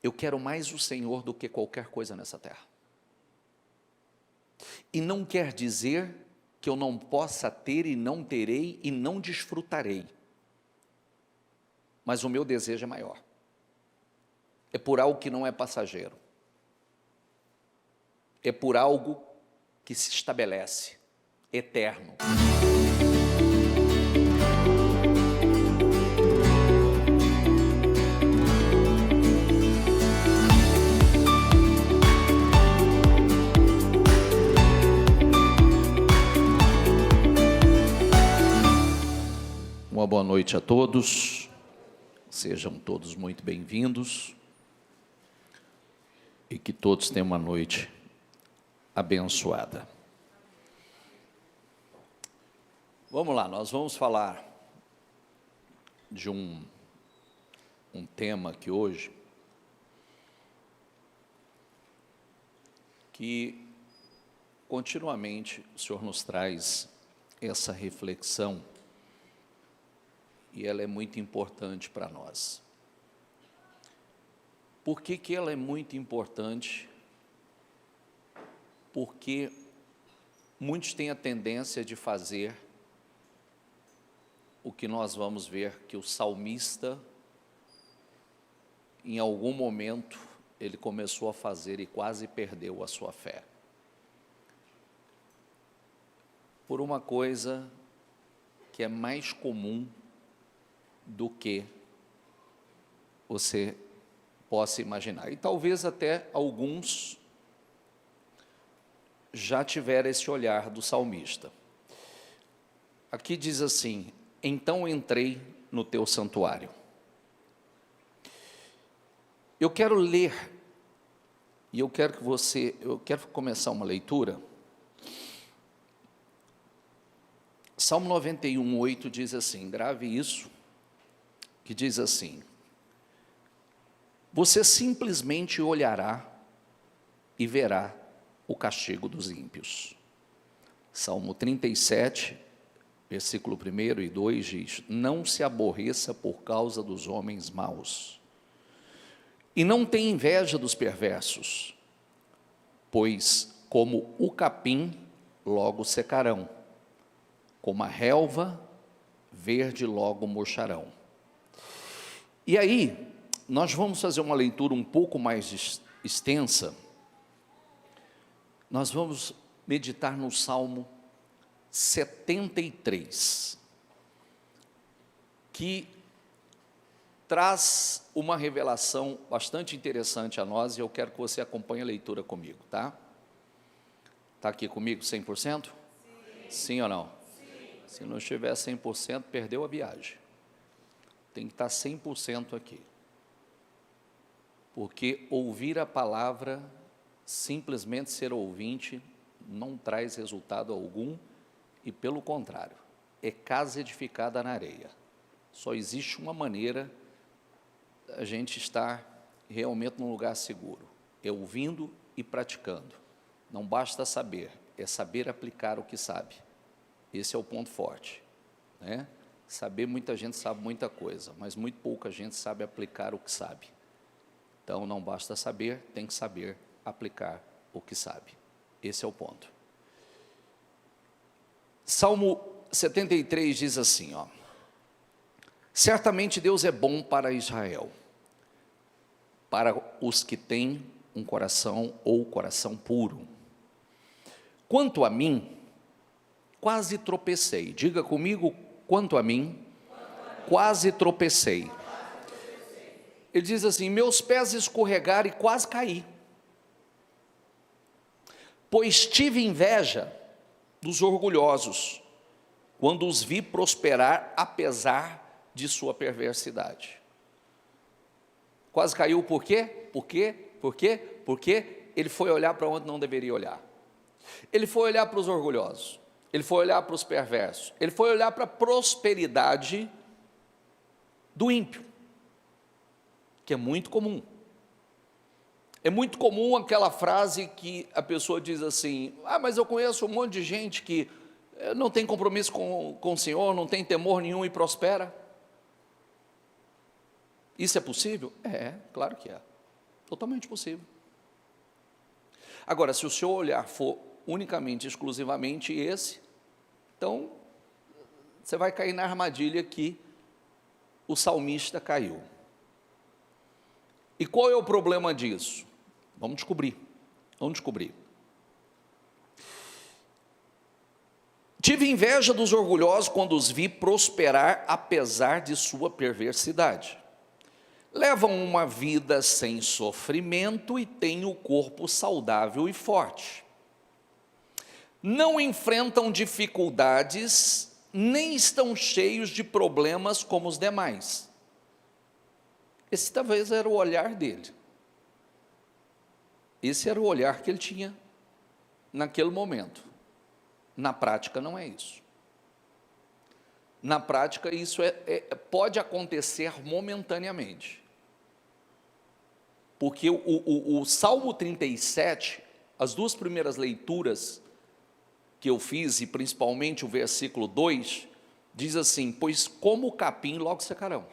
eu quero mais o Senhor do que qualquer coisa nessa terra. E não quer dizer que eu não possa ter e não terei e não desfrutarei. Mas o meu desejo é maior. É por algo que não é passageiro. É por algo que se estabelece, eterno. Uma boa noite a todos, sejam todos muito bem-vindos e que todos tenham uma noite abençoada. Vamos lá, nós vamos falar de um tema aqui hoje que continuamente o Senhor nos traz essa reflexão e ela é muito importante para nós. Por que que ela é muito importante? Porque muitos têm a tendência de fazer o que nós vamos ver que o salmista, em algum momento, ele começou a fazer e quase perdeu a sua fé. Por uma coisa que é mais comum do que você possa imaginar. E talvez até alguns já tiveram esse olhar do salmista. Aqui diz assim: então entrei no teu santuário. Eu quero ler, e eu quero começar uma leitura. Salmo 91, 8 diz assim, grave isso, que diz assim: você simplesmente olhará e verá o castigo dos ímpios. Salmo 37, versículo 1 e 2 diz: não se aborreça por causa dos homens maus, e não tenha inveja dos perversos, pois como o capim logo secarão, como a relva verde logo murcharão. E aí, nós vamos fazer uma leitura um pouco mais extensa. Nós vamos meditar no Salmo 73, que traz uma revelação bastante interessante a nós, e eu quero que você acompanhe a leitura comigo, tá? Está aqui comigo 100%? Sim ou não? Sim. Se não estiver 100%, perdeu a viagem. Tem que estar 100% aqui. Porque ouvir a palavra, simplesmente ser ouvinte, não traz resultado algum, e pelo contrário, é casa edificada na areia. Só existe uma maneira a gente estar realmente num lugar seguro, é ouvindo e praticando. Não basta saber, é saber aplicar o que sabe. Esse é o ponto forte, né? Saber, muita gente sabe muita coisa, mas muito pouca gente sabe aplicar o que sabe. Então, não basta saber, tem que saber aplicar o que sabe. Esse é o ponto. Salmo 73 diz assim, ó: certamente Deus é bom para Israel, para os que têm um coração ou coração puro. Quanto a mim, quase tropecei. Diga comigo, quanto a mim, quase tropecei. Ele diz assim: meus pés escorregaram e quase caí, pois tive inveja dos orgulhosos, quando os vi prosperar, apesar de sua perversidade. Quase caiu por quê? Por quê? Por quê? Porque ele foi olhar para onde não deveria olhar. Ele foi olhar para os orgulhosos, ele foi olhar para os perversos, ele foi olhar para a prosperidade do ímpio, que é muito comum. É muito comum aquela frase que a pessoa diz assim: ah, mas eu conheço um monte de gente que não tem compromisso com o Senhor, não tem temor nenhum e prospera. Isso é possível? É, claro que é. Totalmente possível. Agora, se o seu olhar for unicamente, exclusivamente esse, então você vai cair na armadilha que o salmista caiu. E qual é o problema disso? Vamos descobrir. Tive inveja dos orgulhosos quando os vi prosperar, apesar de sua perversidade. Levam uma vida sem sofrimento e têm o corpo saudável e forte. Não enfrentam dificuldades, nem estão cheios de problemas como os demais. Esse talvez era o olhar dele. Esse era o olhar que ele tinha naquele momento. Na prática não é isso. Na prática isso pode acontecer momentaneamente. Porque o Salmo 37, as duas primeiras leituras que eu fiz, e principalmente o versículo 2, diz assim: pois como o capim logo secarão.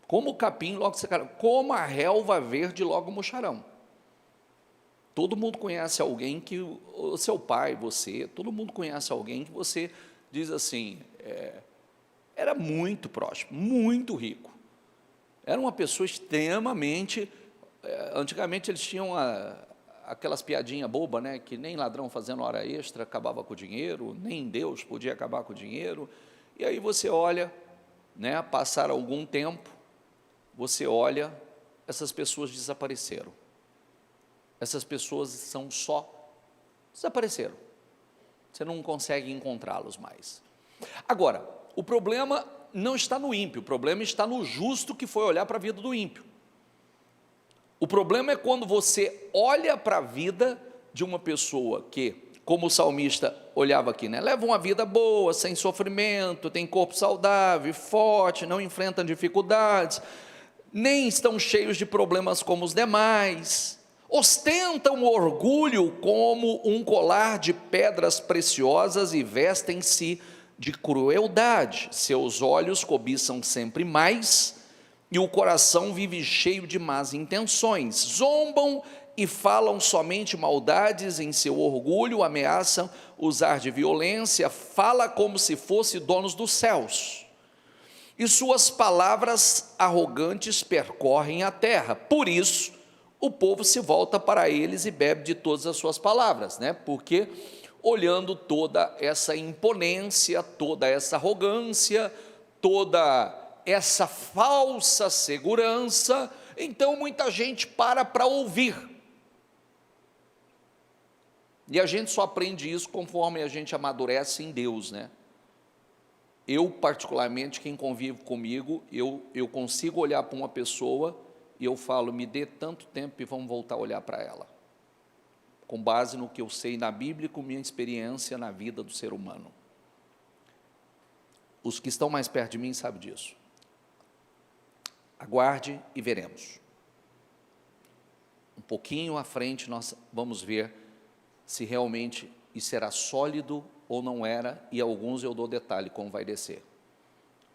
Como o capim logo secarão. Como a relva verde logo murcharão. Todo mundo conhece alguém que, o seu pai, você, todo mundo conhece alguém que você diz assim, era muito próximo, muito rico. Era uma pessoa extremamente, antigamente eles tinham aquelas piadinhas bobas, né, que nem ladrão fazendo hora extra acabava com o dinheiro, nem Deus podia acabar com o dinheiro. E aí você olha, né, passar algum tempo, você olha, essas pessoas desapareceram. Essas pessoas desapareceram. Você não consegue encontrá-los mais. Agora, o problema não está no ímpio, o problema está no justo que foi olhar para a vida do ímpio. O problema é quando você olha para a vida de uma pessoa que, como o salmista olhava aqui, né, leva uma vida boa, sem sofrimento, tem corpo saudável, forte, não enfrenta dificuldades, nem estão cheios de problemas como os demais, ostentam o orgulho como um colar de pedras preciosas e vestem-se de crueldade. Seus olhos cobiçam sempre mais e o coração vive cheio de más intenções. Zombam e falam somente maldades em seu orgulho, ameaçam usar de violência, fala como se fosse donos dos céus. E suas palavras arrogantes percorrem a terra. Por isso, o povo se volta para eles e bebe de todas as suas palavras, né? Porque olhando toda essa imponência, toda essa arrogância, toda essa falsa segurança, então muita gente para ouvir. E a gente só aprende isso conforme a gente amadurece em Deus, né? Eu, particularmente, quem convive comigo, eu consigo olhar para uma pessoa e eu falo, me dê tanto tempo e vamos voltar a olhar para ela, com base no que eu sei na Bíblia e com minha experiência na vida do ser humano. Os que estão mais perto de mim sabem disso. Aguarde e veremos. Um pouquinho à frente nós vamos ver se realmente isso era sólido ou não era, e alguns eu dou detalhe como vai descer.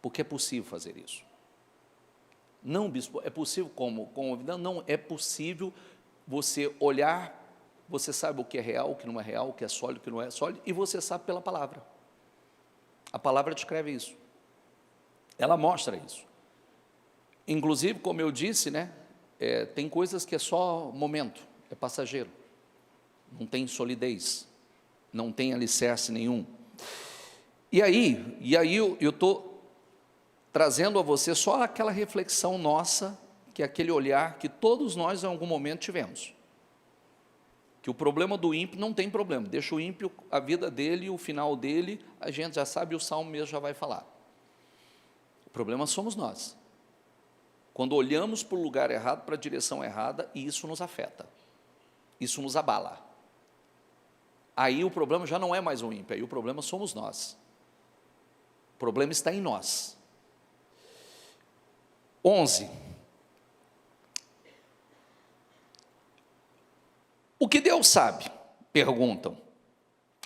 Porque é possível fazer isso. Não, bispo, é possível como? Não, é possível você olhar, você sabe o que é real, o que não é real, o que é sólido, o que não é sólido, e você sabe pela palavra. A palavra descreve isso. Ela mostra isso. Inclusive, como eu disse, né, tem coisas que é só momento, é passageiro. Não tem solidez, não tem alicerce nenhum. E aí eu estou trazendo a você só aquela reflexão nossa, que é aquele olhar que todos nós em algum momento tivemos. Que o problema do ímpio não tem problema, deixa o ímpio, a vida dele, o final dele, a gente já sabe, o Salmo mesmo já vai falar. O problema somos nós. Quando olhamos para o lugar errado, para a direção errada, e isso nos afeta, isso nos abala. Aí o problema já não é mais o ímpio, aí o problema somos nós. O problema está em nós. 11. O que Deus sabe? Perguntam.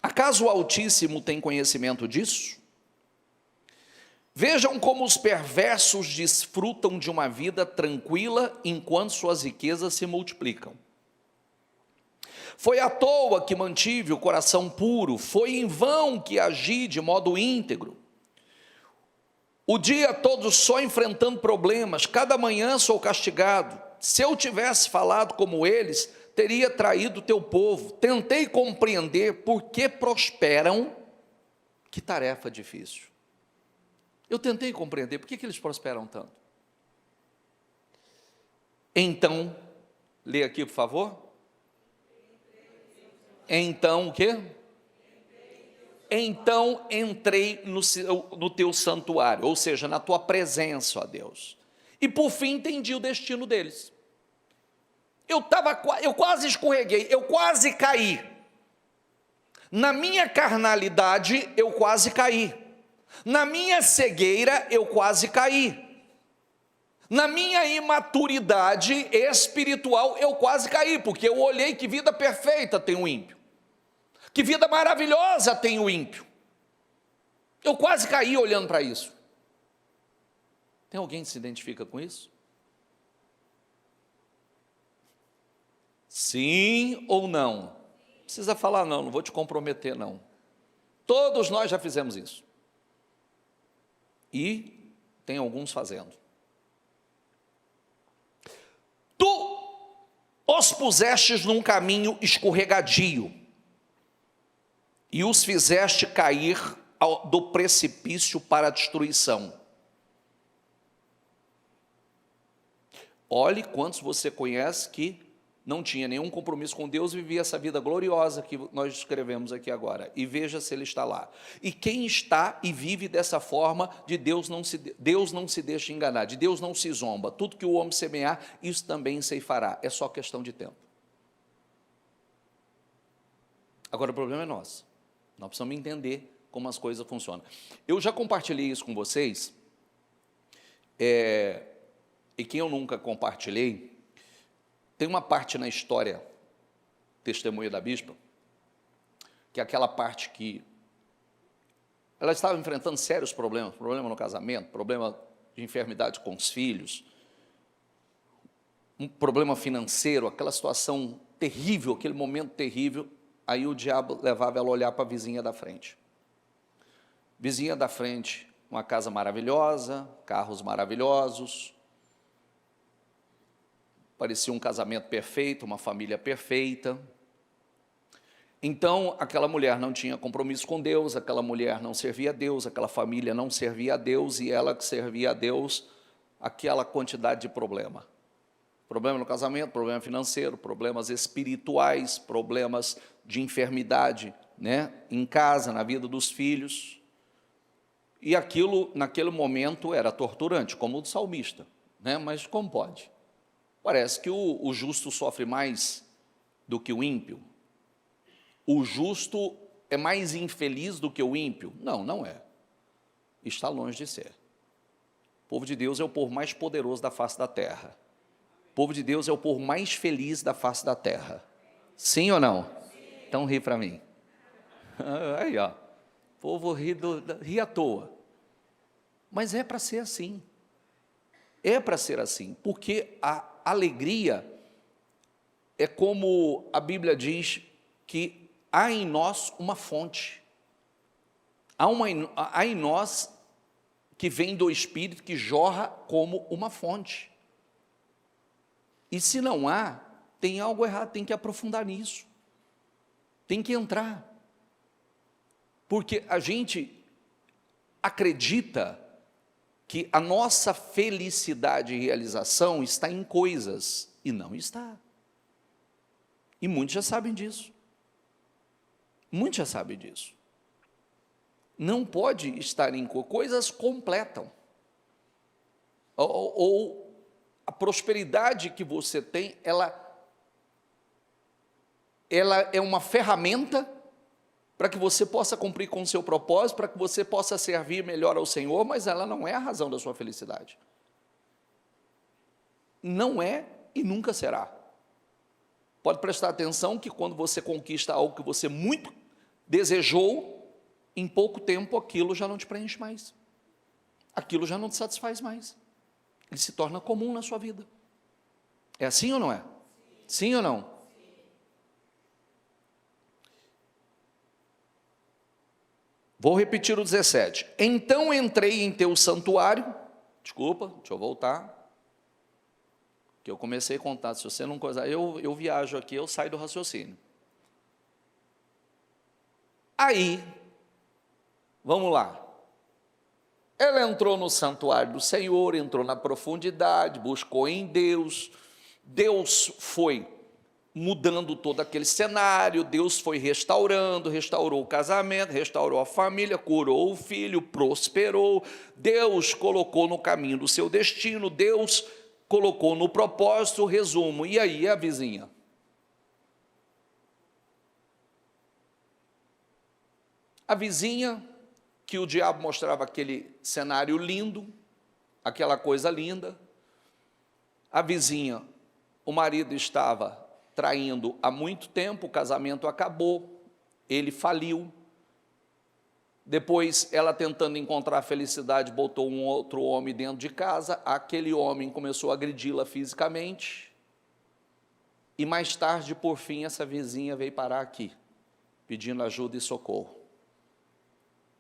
Acaso o Altíssimo tem conhecimento disso? Vejam como os perversos desfrutam de uma vida tranquila enquanto suas riquezas se multiplicam. Foi à toa que mantive o coração puro, foi em vão que agi de modo íntegro. O dia todo só enfrentando problemas, cada manhã sou castigado. Se eu tivesse falado como eles, teria traído o teu povo. Tentei compreender por que prosperam. Que tarefa difícil. Eu tentei compreender por que eles prosperam tanto. Então, lê aqui por favor. Então o quê? Então entrei no teu santuário, ou seja, na tua presença, ó Deus. E por fim entendi o destino deles. Eu quase escorreguei, eu quase caí. Na minha carnalidade, eu quase caí. Na minha cegueira, eu quase caí. Na minha imaturidade espiritual, eu quase caí, porque eu olhei que vida perfeita tem o ímpio. Que vida maravilhosa tem o ímpio. Eu quase caí olhando para isso. Tem alguém que se identifica com isso? Sim ou não? Não precisa falar não, não vou te comprometer não. Todos nós já fizemos isso. E tem alguns fazendo. Tu os pusestes num caminho escorregadio e os fizeste cair do precipício para a destruição. Olhe quantos você conhece que não tinha nenhum compromisso com Deus e vivia essa vida gloriosa que nós descrevemos aqui agora. E veja se ele está lá. E quem está e vive dessa forma, Deus não se deixa enganar, de Deus não se zomba. Tudo que o homem semear, isso também ceifará. É só questão de tempo. Agora o problema é nosso. Nós precisamos entender como as coisas funcionam. Eu já compartilhei isso com vocês, e quem eu nunca compartilhei, tem uma parte na história, testemunho da bispa, que é aquela parte que ela estava enfrentando sérios problemas, problema no casamento, problema de enfermidade com os filhos, um problema financeiro, aquela situação terrível, aquele momento terrível. Aí o diabo levava ela a olhar para a vizinha da frente. Vizinha da frente, uma casa maravilhosa, carros maravilhosos, parecia um casamento perfeito, uma família perfeita. Então, aquela mulher não tinha compromisso com Deus, aquela mulher não servia a Deus, aquela família não servia a Deus, e ela que servia a Deus, aquela quantidade de problema. Problema no casamento, problema financeiro, problemas espirituais, problemas de enfermidade, né, em casa, na vida dos filhos. E aquilo, naquele momento, era torturante, como o do salmista, né, mas como pode? Parece que o justo sofre mais do que o ímpio. O justo é mais infeliz do que o ímpio? Não, não é. Está longe de ser. O povo de Deus é o povo mais poderoso da face da terra. O povo de Deus é o povo mais feliz da face da terra. Sim ou não? Sim. Então ri para mim. Aí, ó. O povo ri à toa. Mas é para ser assim. É para ser assim. Porque a alegria é como a Bíblia diz que há em nós uma fonte. Há em nós que vem do Espírito, que jorra como uma fonte. E se não há, tem algo errado, tem que aprofundar nisso. Tem que entrar. Porque a gente acredita que a nossa felicidade e realização está em coisas, e não está. E muitos já sabem disso. Muitos já sabem disso. Não pode estar em coisas completam. Ou a prosperidade que você tem, ela é uma ferramenta para que você possa cumprir com o seu propósito, para que você possa servir melhor ao Senhor, mas ela não é a razão da sua felicidade. Não é e nunca será. Pode prestar atenção que quando você conquista algo que você muito desejou, em pouco tempo aquilo já não te preenche mais. aquilo já não te satisfaz mais. Ele se torna comum na sua vida. É assim ou não é? Sim ou não? Vou repetir o 17. Então entrei em teu santuário. Desculpa, deixa eu voltar. Que eu comecei a contar. Se você não coisar, eu viajo aqui, eu saio do raciocínio. Aí, vamos lá. Ela entrou no santuário do Senhor, entrou na profundidade, buscou em Deus. Deus foi mudando todo aquele cenário, Deus foi restaurando, restaurou o casamento, restaurou a família, curou o filho, prosperou. Deus colocou no caminho do seu destino, Deus colocou no propósito. Resumo, e aí a vizinha? A vizinha, que o diabo mostrava aquele cenário lindo, aquela coisa linda. A vizinha, o marido estava traindo há muito tempo, o casamento acabou, ele faliu. Depois, ela tentando encontrar felicidade, botou um outro homem dentro de casa, aquele homem começou a agredi-la fisicamente, e mais tarde, por fim, essa vizinha veio parar aqui, pedindo ajuda e socorro.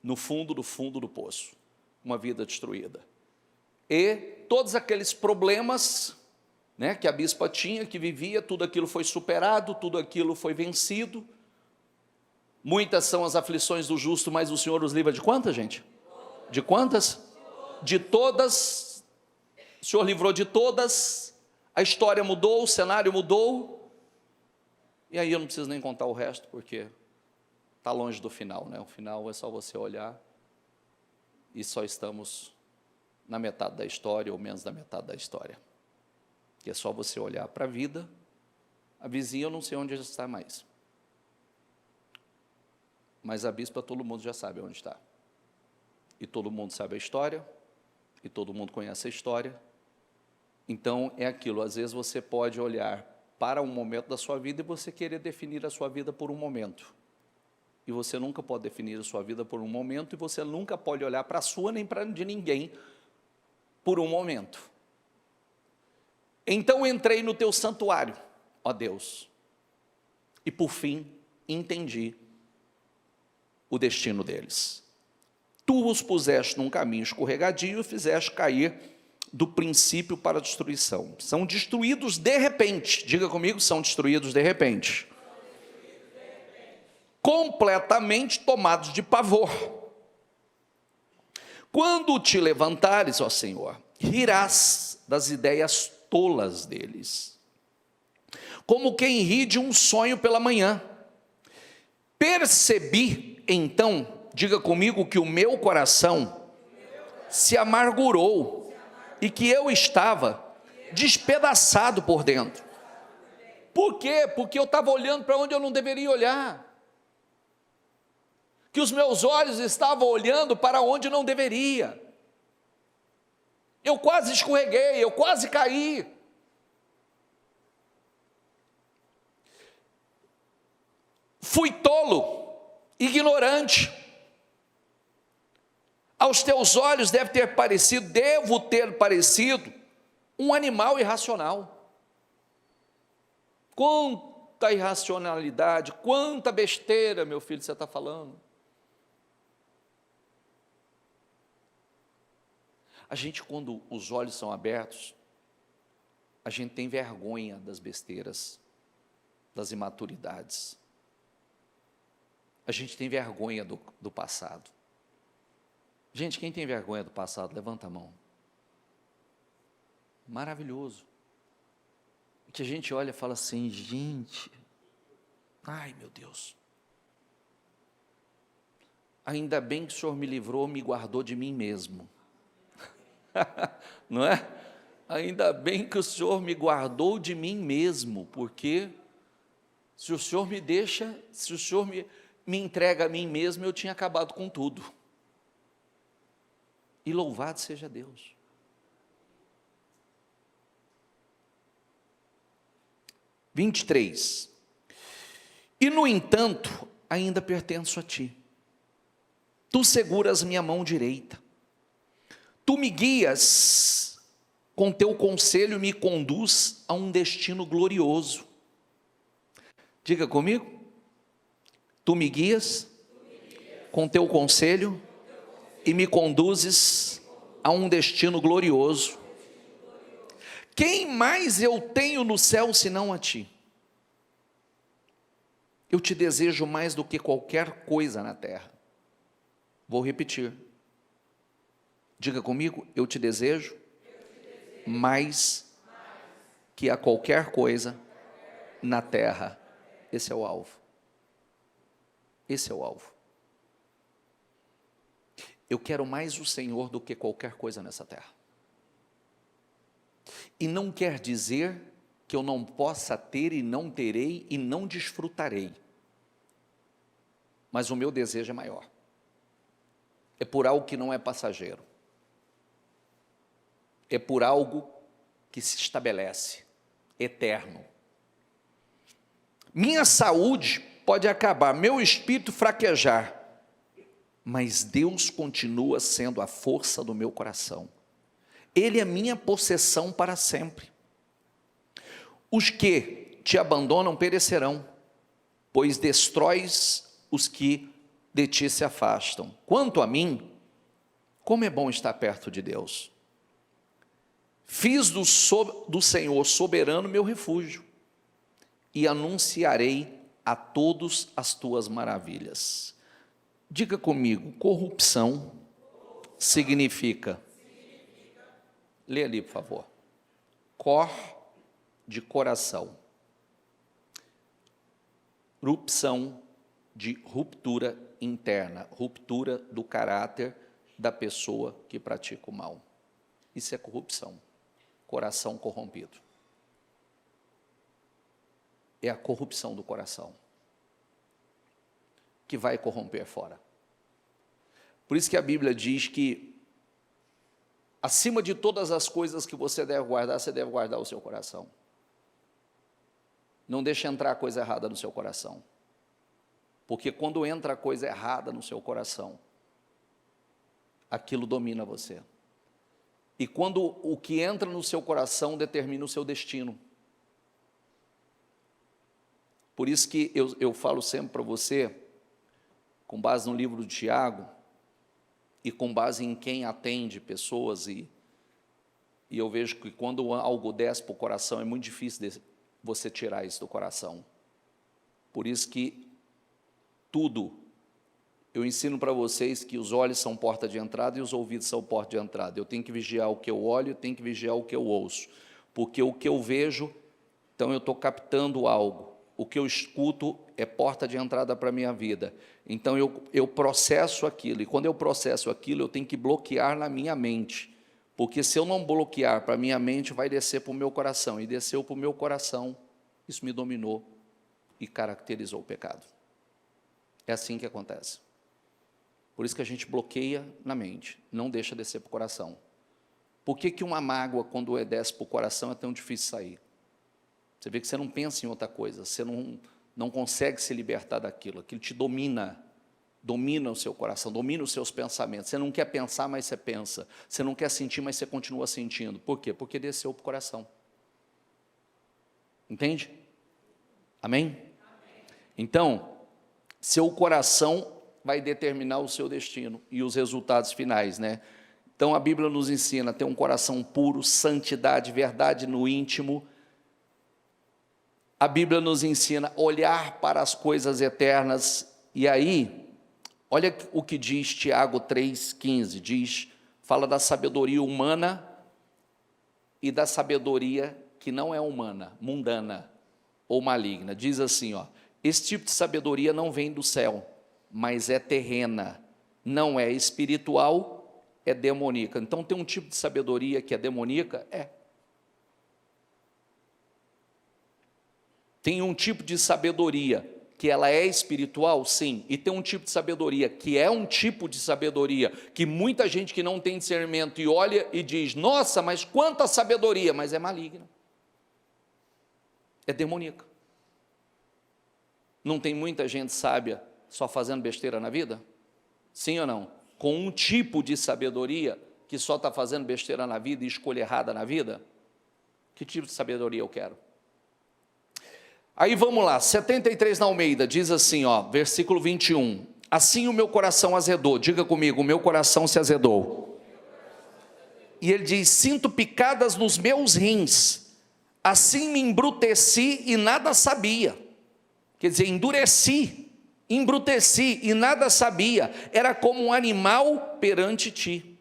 No fundo do poço, uma vida destruída. E todos aqueles problemas, né, que a bispa tinha, que vivia, tudo aquilo foi superado, tudo aquilo foi vencido. Muitas são as aflições do justo, mas o Senhor os livra de quantas, gente? De quantas? De todas. O Senhor livrou de todas. A história mudou, o cenário mudou. E aí eu não preciso nem contar o resto, porque está longe do final, né? O final é só você olhar e só estamos na metade da história, ou menos da metade da história. Que é só você olhar para a vida. A vizinha eu não sei onde está mais. Mas a bispa todo mundo já sabe onde está. E todo mundo sabe a história, e todo mundo conhece a história. Então é aquilo, às vezes você pode olhar para um momento da sua vida e você querer definir a sua vida por um momento. E você nunca pode definir a sua vida por um momento, e você nunca pode olhar para a sua nem para de ninguém por um momento. Então entrei no teu santuário, ó Deus, e por fim entendi o destino deles. Tu os puseste num caminho escorregadio e fizeste cair do princípio para a destruição. São destruídos de repente. Diga comigo, são destruídos de repente. Completamente tomados de pavor. Quando te levantares, ó Senhor, rirás das ideias tolas deles, como quem ri de um sonho pela manhã. Percebi, então, diga comigo, que o meu coração se amargurou e que eu estava despedaçado por dentro. Por quê? Porque eu estava olhando para onde eu não deveria olhar. Que os meus olhos estavam olhando para onde não deveria. Eu quase escorreguei, eu quase caí. Fui tolo, ignorante. Aos teus olhos devo ter parecido um animal irracional. Quanta irracionalidade, quanta besteira, meu filho, você está falando. A gente, quando os olhos são abertos, a gente tem vergonha das besteiras, das imaturidades. A gente tem vergonha do passado. Gente, quem tem vergonha do passado, levanta a mão. Maravilhoso. Que a gente olha e fala assim, gente, ai meu Deus, ainda bem que o Senhor me livrou, me guardou de mim mesmo. Não é? Ainda bem que o Senhor me guardou de mim mesmo, porque se o Senhor me deixa, se o Senhor me entrega a mim mesmo, eu tinha acabado com tudo. E louvado seja Deus. « 23. E no entanto, ainda pertenço a ti. Tu seguras minha mão direita. Tu me guias com teu conselho, me conduz a um destino glorioso. Diga comigo. Tu me guias com teu conselho e me conduzes a um destino glorioso. Quem mais eu tenho no céu senão a ti? Eu te desejo mais do que qualquer coisa na terra. Vou repetir. Diga comigo, eu te desejo mais que a qualquer coisa na terra. Esse é o alvo. Esse é o alvo. Eu quero mais o Senhor do que qualquer coisa nessa terra. E não quer dizer que eu não possa ter e não terei e não desfrutarei. Mas o meu desejo é maior. É por algo que não é passageiro. É por algo que se estabelece, eterno. Minha saúde pode acabar, meu espírito fraquejar, mas Deus continua sendo a força do meu coração. Ele é minha possessão para sempre. Os que te abandonam perecerão, pois destróis os que de ti se afastam. Quanto a mim, como é bom estar perto de Deus. Fiz do Senhor soberano meu refúgio, e anunciarei a todos as tuas maravilhas. Diga comigo, corrupção significa, lê ali por favor, cor de coração, corrupção de ruptura interna, ruptura do caráter da pessoa que pratica o mal. Isso é corrupção, coração corrompido. É a corrupção do coração que vai corromper fora. Por isso que a Bíblia diz que acima de todas as coisas que você deve guardar o seu coração. Não deixe entrar coisa errada no seu coração. Porque quando entra coisa errada no seu coração, aquilo domina você. E quando o que entra no seu coração determina o seu destino. Por isso que eu falo sempre para você, com base no livro de Tiago, e com base em quem atende pessoas, e eu vejo que quando algo desce para o coração, é muito difícil você tirar isso do coração. Por isso que tudo, eu ensino para vocês que os olhos são porta de entrada e os ouvidos são porta de entrada. Eu tenho que vigiar o que eu olho, eu tenho que vigiar o que eu ouço, porque o que eu vejo, então eu estou captando algo. O que eu escuto é porta de entrada para a minha vida. Então eu processo aquilo, e quando eu processo aquilo, eu tenho que bloquear na minha mente, porque se eu não bloquear para a minha mente, vai descer para o meu coração, e desceu para o meu coração, isso me dominou e caracterizou o pecado. É assim que acontece. Por isso que a gente bloqueia na mente, não deixa descer para o coração. Por que uma mágoa, quando desce para o coração, é tão difícil sair? Você vê que você não pensa em outra coisa, você não consegue se libertar daquilo, aquilo te domina o seu coração, domina os seus pensamentos. Você não quer pensar, mas você pensa. Você não quer sentir, mas você continua sentindo. Por quê? Porque desceu para o coração. Entende? Amém? Então, seu coração vai determinar o seu destino e os resultados finais, né? Então, a Bíblia nos ensina a ter um coração puro, santidade, verdade no íntimo. A Bíblia nos ensina a olhar para as coisas eternas. E aí, olha o que diz Tiago 3,15, fala da sabedoria humana e da sabedoria que não é humana, mundana ou maligna. Diz assim, esse tipo de sabedoria não vem do céu, mas é terrena, não é espiritual, é demoníaca. Então tem um tipo de sabedoria que é demoníaca? Tem um tipo de sabedoria que ela é espiritual? Sim. E tem um tipo de sabedoria que é um tipo de sabedoria que muita gente que não tem discernimento e olha e diz, nossa, mas quanta sabedoria, mas é maligna. É demoníaca. Não tem muita gente sábia só fazendo besteira na vida? Sim ou não? Com um tipo de sabedoria que só está fazendo besteira na vida e escolha errada na vida? Que tipo de sabedoria eu quero? Aí vamos lá, 73 na Almeida, diz assim, versículo 21. Assim o meu coração azedou, diga comigo, o meu coração se azedou. E ele diz, sinto picadas nos meus rins, assim me embruteci e nada sabia. Quer dizer, embruteci e nada sabia, era como um animal perante ti.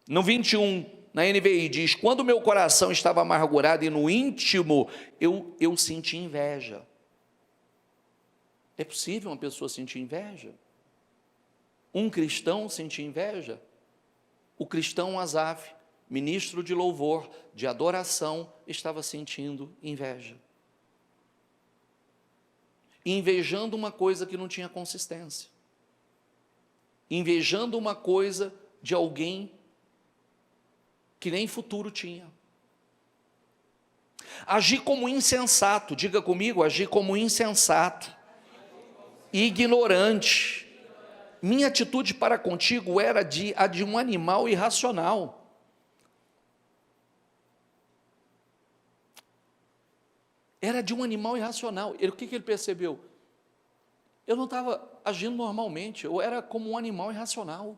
No 21, na NVI diz, quando meu coração estava amargurado e no íntimo, eu senti inveja. É possível uma pessoa sentir inveja? Um cristão sentir inveja? O cristão Asaf, ministro de louvor, de adoração, estava sentindo inveja. Invejando uma coisa que não tinha consistência. Invejando uma coisa de alguém que nem futuro tinha. Agir como insensato, diga comigo, agir como insensato, ignorante. Minha atitude para contigo era a de um animal irracional. Era de um animal irracional. O que ele percebeu? Eu não estava agindo normalmente, eu era como um animal irracional.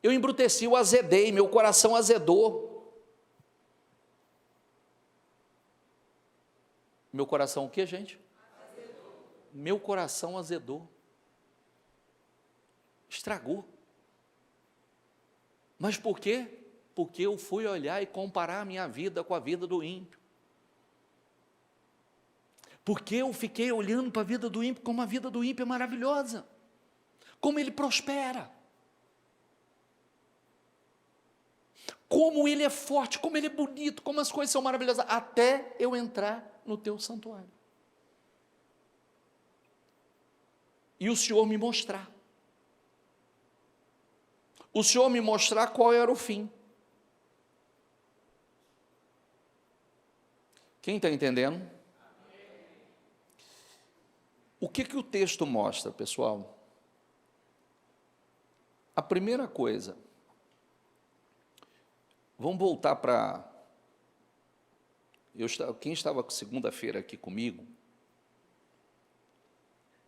Eu embruteci, eu azedei, meu coração azedou. Meu coração o quê, gente? Azedou. Meu coração azedou. Estragou. Mas por quê? Porque eu fui olhar e comparar a minha vida com a vida do ímpio. Porque eu fiquei olhando para a vida do ímpio como a vida do ímpio é maravilhosa. Como ele prospera. Como ele é forte, como ele é bonito, como as coisas são maravilhosas, até eu entrar no teu santuário. E o Senhor me mostrar. O Senhor me mostrar qual era o fim. Quem está entendendo? O que o texto mostra, pessoal? A primeira coisa, vamos voltar para... Quem estava segunda-feira aqui comigo,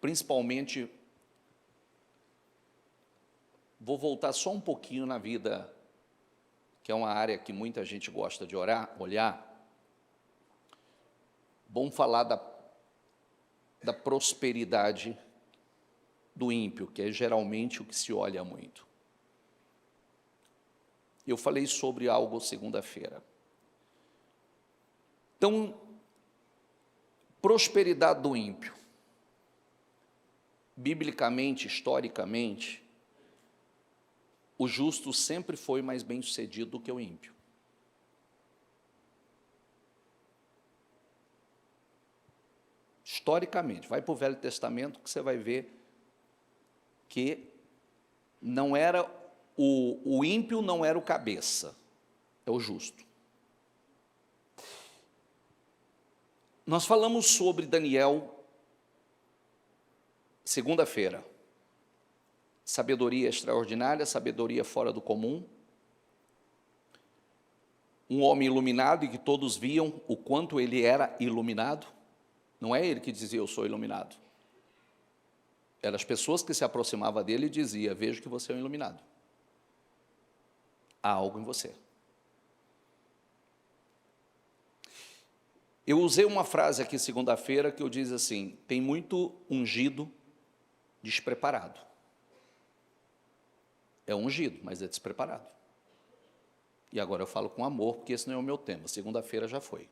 principalmente, vou voltar só um pouquinho na vida, que é uma área que muita gente gosta de olhar. Vamos falar da prosperidade do ímpio, que é geralmente o que se olha muito. Eu falei sobre algo segunda-feira. Então, prosperidade do ímpio. Biblicamente, historicamente, o justo sempre foi mais bem-sucedido do que o ímpio. Historicamente, vai para o Velho Testamento que você vai ver que não era o ímpio, não era o cabeça, é o justo. Nós falamos sobre Daniel segunda-feira. Sabedoria extraordinária, sabedoria fora do comum. Um homem iluminado e que todos viam o quanto ele era iluminado. Não é ele que dizia, eu sou iluminado. Eram as pessoas que se aproximavam dele e diziam, vejo que você é um iluminado. Há algo em você. Eu usei uma frase aqui segunda-feira que eu disse assim, tem muito ungido despreparado. É ungido, mas é despreparado. E agora eu falo com amor, porque esse não é o meu tema. Segunda-feira já foi.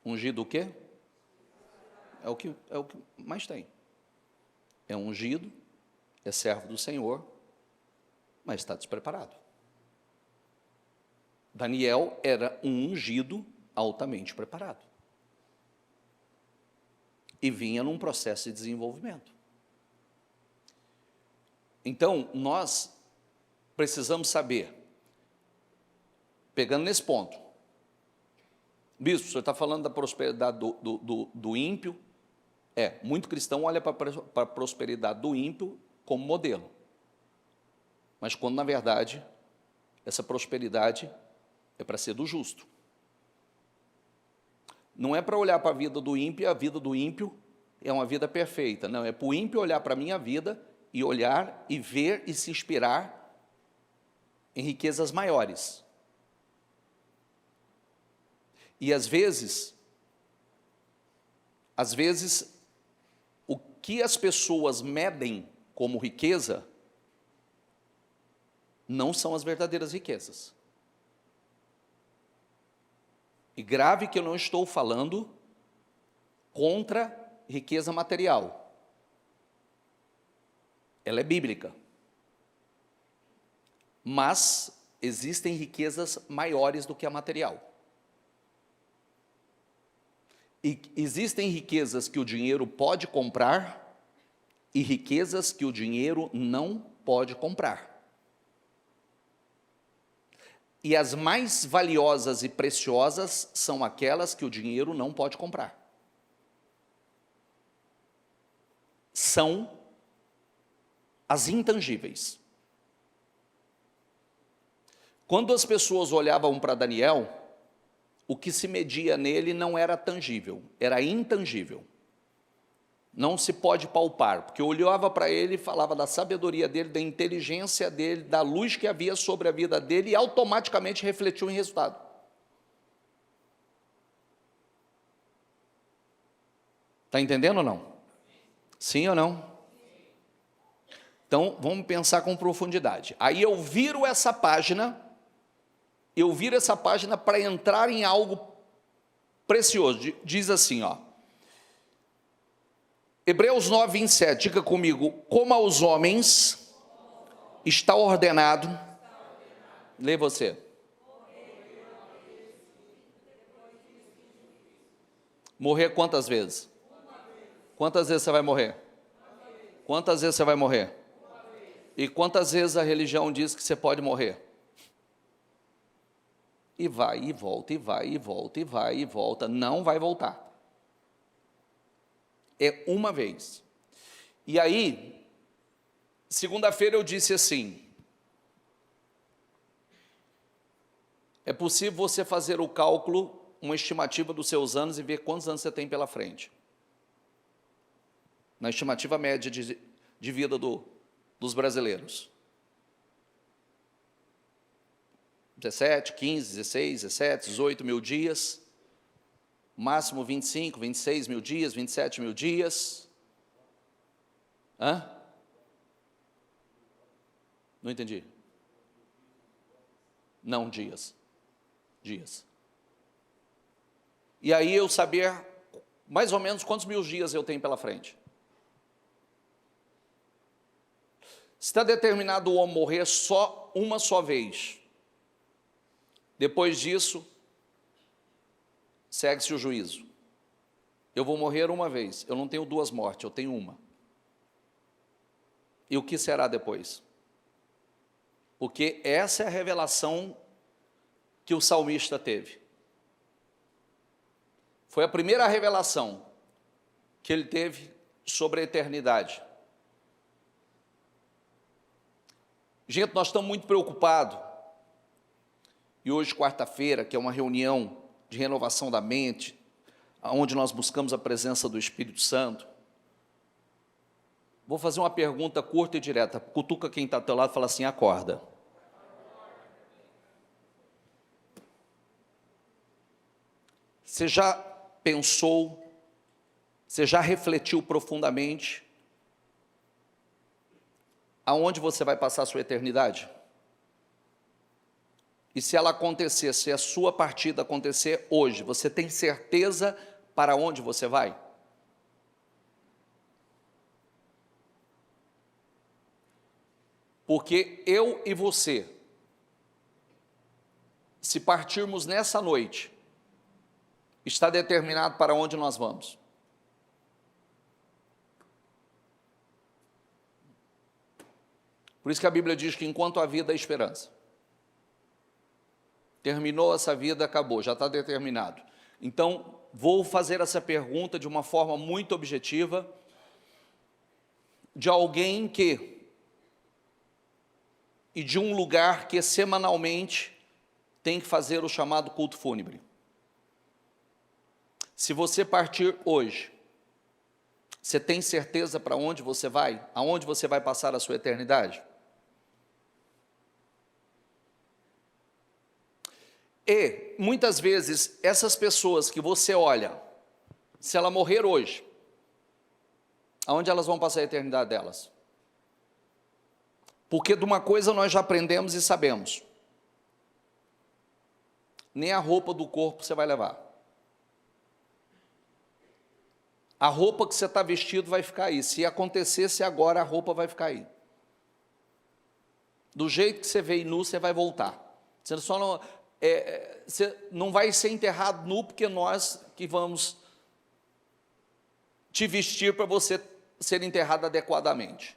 Ungido o quê? É o que mais tem. É ungido, é servo do Senhor, mas está despreparado. Daniel era um ungido altamente preparado. E vinha num processo de desenvolvimento. Então, nós precisamos saber, pegando nesse ponto, bispo, o senhor está falando da prosperidade do ímpio? Muito cristão olha para a prosperidade do ímpio como modelo. mas quando, na verdade, essa prosperidade é para ser do justo. Não é para olhar para a vida do ímpio, e a vida do ímpio é uma vida perfeita. Não, é para o ímpio olhar para a minha vida e olhar e ver e se inspirar em riquezas maiores. E às vezes, o que as pessoas medem como riqueza não são as verdadeiras riquezas. E grave que eu não estou falando contra riqueza material. Ela é bíblica. Mas existem riquezas maiores do que a material. E existem riquezas que o dinheiro pode comprar e riquezas que o dinheiro não pode comprar. E as mais valiosas e preciosas são aquelas que o dinheiro não pode comprar. São as intangíveis. Quando as pessoas olhavam para Daniel, o que se media nele não era tangível, era intangível. Não se pode palpar, porque eu olhava para ele e falava da sabedoria dele, da inteligência dele, da luz que havia sobre a vida dele e automaticamente refletiu em resultado. Está entendendo ou não? Sim ou não? Então, vamos pensar com profundidade. Aí eu viro essa página para entrar em algo precioso. Diz assim, ó. Hebreus 9, 27, diga comigo, como aos homens está ordenado, lê você. Morrer quantas vezes? Quantas vezes você vai morrer? Quantas vezes você vai morrer? E quantas vezes a religião diz que você pode morrer? E vai, e volta, e vai, e volta, e vai, e volta, não vai voltar. É uma vez. E aí, segunda-feira eu disse assim, é possível você fazer o cálculo, uma estimativa dos seus anos e ver quantos anos você tem pela frente. Na estimativa média de vida dos brasileiros. 17, 15, 16, 17, 18 mil dias. Máximo 25, 26 mil dias, 27 mil dias. Hã? Não entendi. Não, dias. Dias. E aí eu saber mais ou menos quantos mil dias eu tenho pela frente. Está determinado o homem morrer só uma só vez. Depois disso, segue-se o juízo. Eu vou morrer uma vez, eu não tenho duas mortes, eu tenho uma. E o que será depois? Porque essa é a revelação que o salmista teve. Foi a primeira revelação que ele teve sobre a eternidade. Gente, nós estamos muito preocupados. E hoje, quarta-feira, que é uma reunião de renovação da mente, onde nós buscamos a presença do Espírito Santo. Vou fazer uma pergunta curta e direta. Cutuca quem está ao teu lado e fala assim, acorda. Você já pensou, você já refletiu profundamente aonde você vai passar a sua eternidade? E se ela acontecer, se a sua partida acontecer hoje, você tem certeza para onde você vai? Porque eu e você, se partirmos nessa noite, está determinado para onde nós vamos. Por isso que a Bíblia diz que enquanto há vida há esperança. Terminou essa vida, acabou, já está determinado. Então, vou fazer essa pergunta de uma forma muito objetiva, de alguém que e de um lugar que semanalmente tem que fazer o chamado culto fúnebre. Se você partir hoje, você tem certeza para onde você vai? Aonde você vai passar a sua eternidade? E, muitas vezes, essas pessoas que você olha, se ela morrer hoje, aonde elas vão passar a eternidade delas? Porque de uma coisa nós já aprendemos e sabemos: nem a roupa do corpo você vai levar. A roupa que você está vestido vai ficar aí. Se acontecesse agora, a roupa vai ficar aí. Do jeito que você veio nu, você vai voltar. Você só não, você não vai ser enterrado nu, porque nós que vamos te vestir para você ser enterrado adequadamente.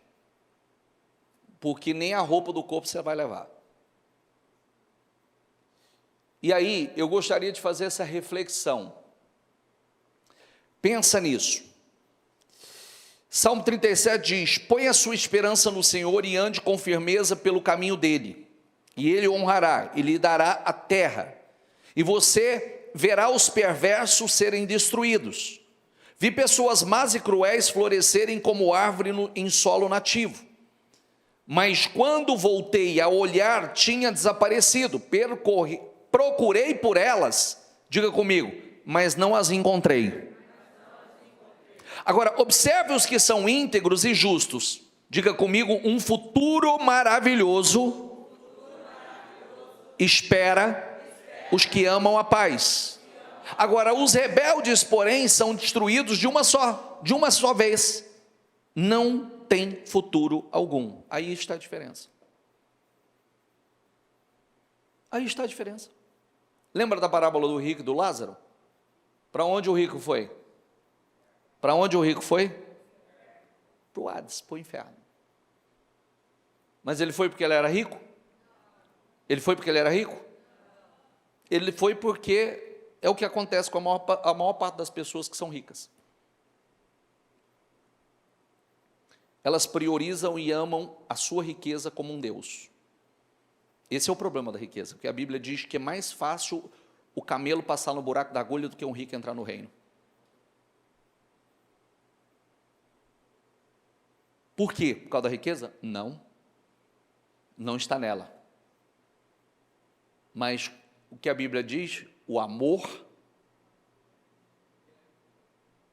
Porque nem a roupa do corpo você vai levar. E aí, eu gostaria de fazer essa reflexão. Pensa nisso. Salmo 37 diz: põe a sua esperança no Senhor e ande com firmeza pelo caminho dele, e ele honrará, e lhe dará a terra, e você verá os perversos serem destruídos. Vi pessoas más e cruéis florescerem como árvore em solo nativo, mas quando voltei a olhar, tinha desaparecido. Procurei por elas, diga comigo, mas não as encontrei. Agora, observe os que são íntegros e justos. Diga comigo, um futuro maravilhoso espera os que amam a paz. Agora, os rebeldes, porém, são destruídos de uma só vez. Não tem futuro algum. Aí está a diferença. Aí está a diferença. Lembra da parábola do rico e do Lázaro? Para onde o rico foi? Para onde o rico foi? Para o Hades, para o inferno. Mas ele foi porque ele era rico? Ele foi porque ele era rico? Ele foi porque é o que acontece com a maior parte das pessoas que são ricas. Elas priorizam e amam a sua riqueza como um Deus. Esse é o problema da riqueza, porque a Bíblia diz que é mais fácil o camelo passar no buraco da agulha do que um rico entrar no reino. Por quê? Por causa da riqueza? Não. Não está nela. Mas o que a Bíblia diz, o amor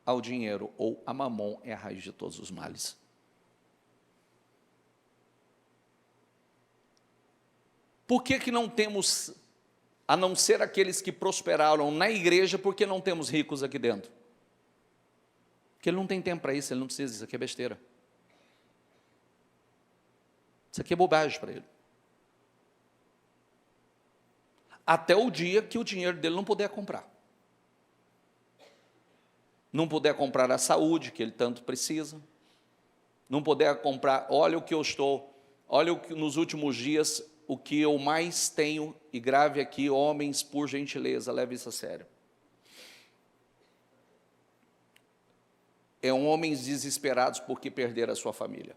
ao dinheiro ou a mamon é a raiz de todos os males. Por que não temos, a não ser aqueles que prosperaram na igreja, por que não temos ricos aqui dentro? Porque ele não tem tempo para isso, ele não precisa, isso aqui é besteira. Isso aqui é bobagem para ele. Até o dia que o dinheiro dele não puder comprar. Não puder comprar a saúde que ele tanto precisa. Não puder comprar, olha nos últimos dias, o que eu mais tenho, e grave aqui, homens, por gentileza, leve isso a sério. É homens desesperados porque perderam a sua família.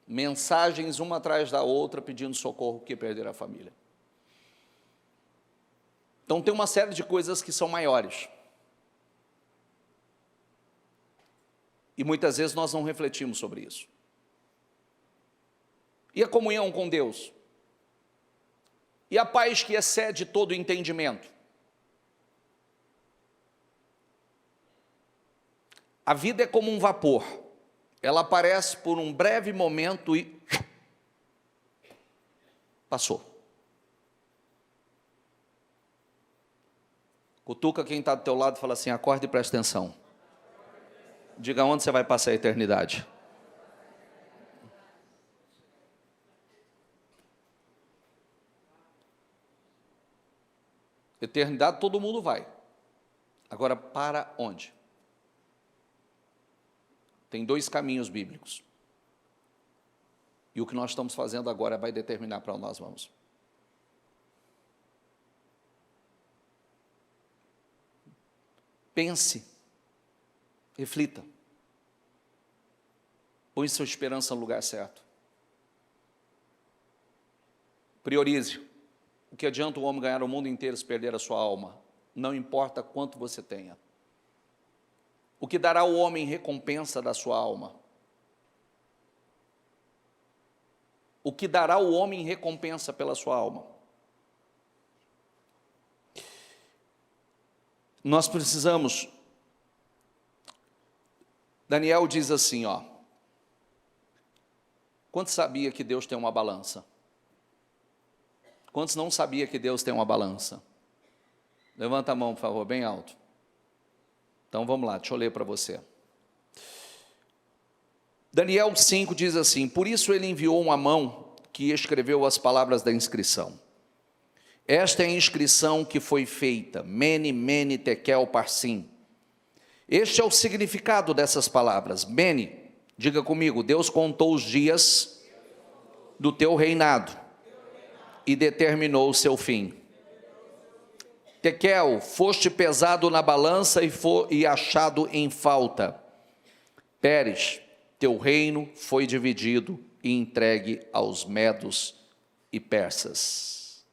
Mensagens uma atrás da outra pedindo socorro porque perderam a família. Então tem uma série de coisas que são maiores. E muitas vezes nós não refletimos sobre isso. E a comunhão com Deus? E a paz que excede todo o entendimento? A vida é como um vapor. Ela aparece por um breve momento e passou. Cutuca quem está do teu lado e fala assim: acorde e presta atenção. Diga onde você vai passar a eternidade. Eternidade todo mundo vai. Agora, para onde? Tem dois caminhos bíblicos. E o que nós estamos fazendo agora vai determinar para onde nós vamos. Pense, reflita. Põe sua esperança no lugar certo. Priorize. O que adianta o homem ganhar o mundo inteiro se perder a sua alma? Não importa quanto você tenha. O que dará ao homem recompensa da sua alma? O que dará ao homem recompensa pela sua alma? Nós precisamos. Daniel diz assim, ó. Quantos sabia que Deus tem uma balança? Quantos não sabia que Deus tem uma balança? Levanta a mão, por favor, bem alto. Então vamos lá, deixa eu ler para você. Daniel 5 diz assim: por isso ele enviou uma mão que escreveu as palavras da inscrição. Esta é a inscrição que foi feita, Mene, Mene, Tekel, Parsim. Este é o significado dessas palavras. Mene, diga comigo, Deus contou os dias do teu reinado e determinou o seu fim. Tekel, foste pesado na balança e achado em falta. Peres, teu reino foi dividido e entregue aos medos e persas.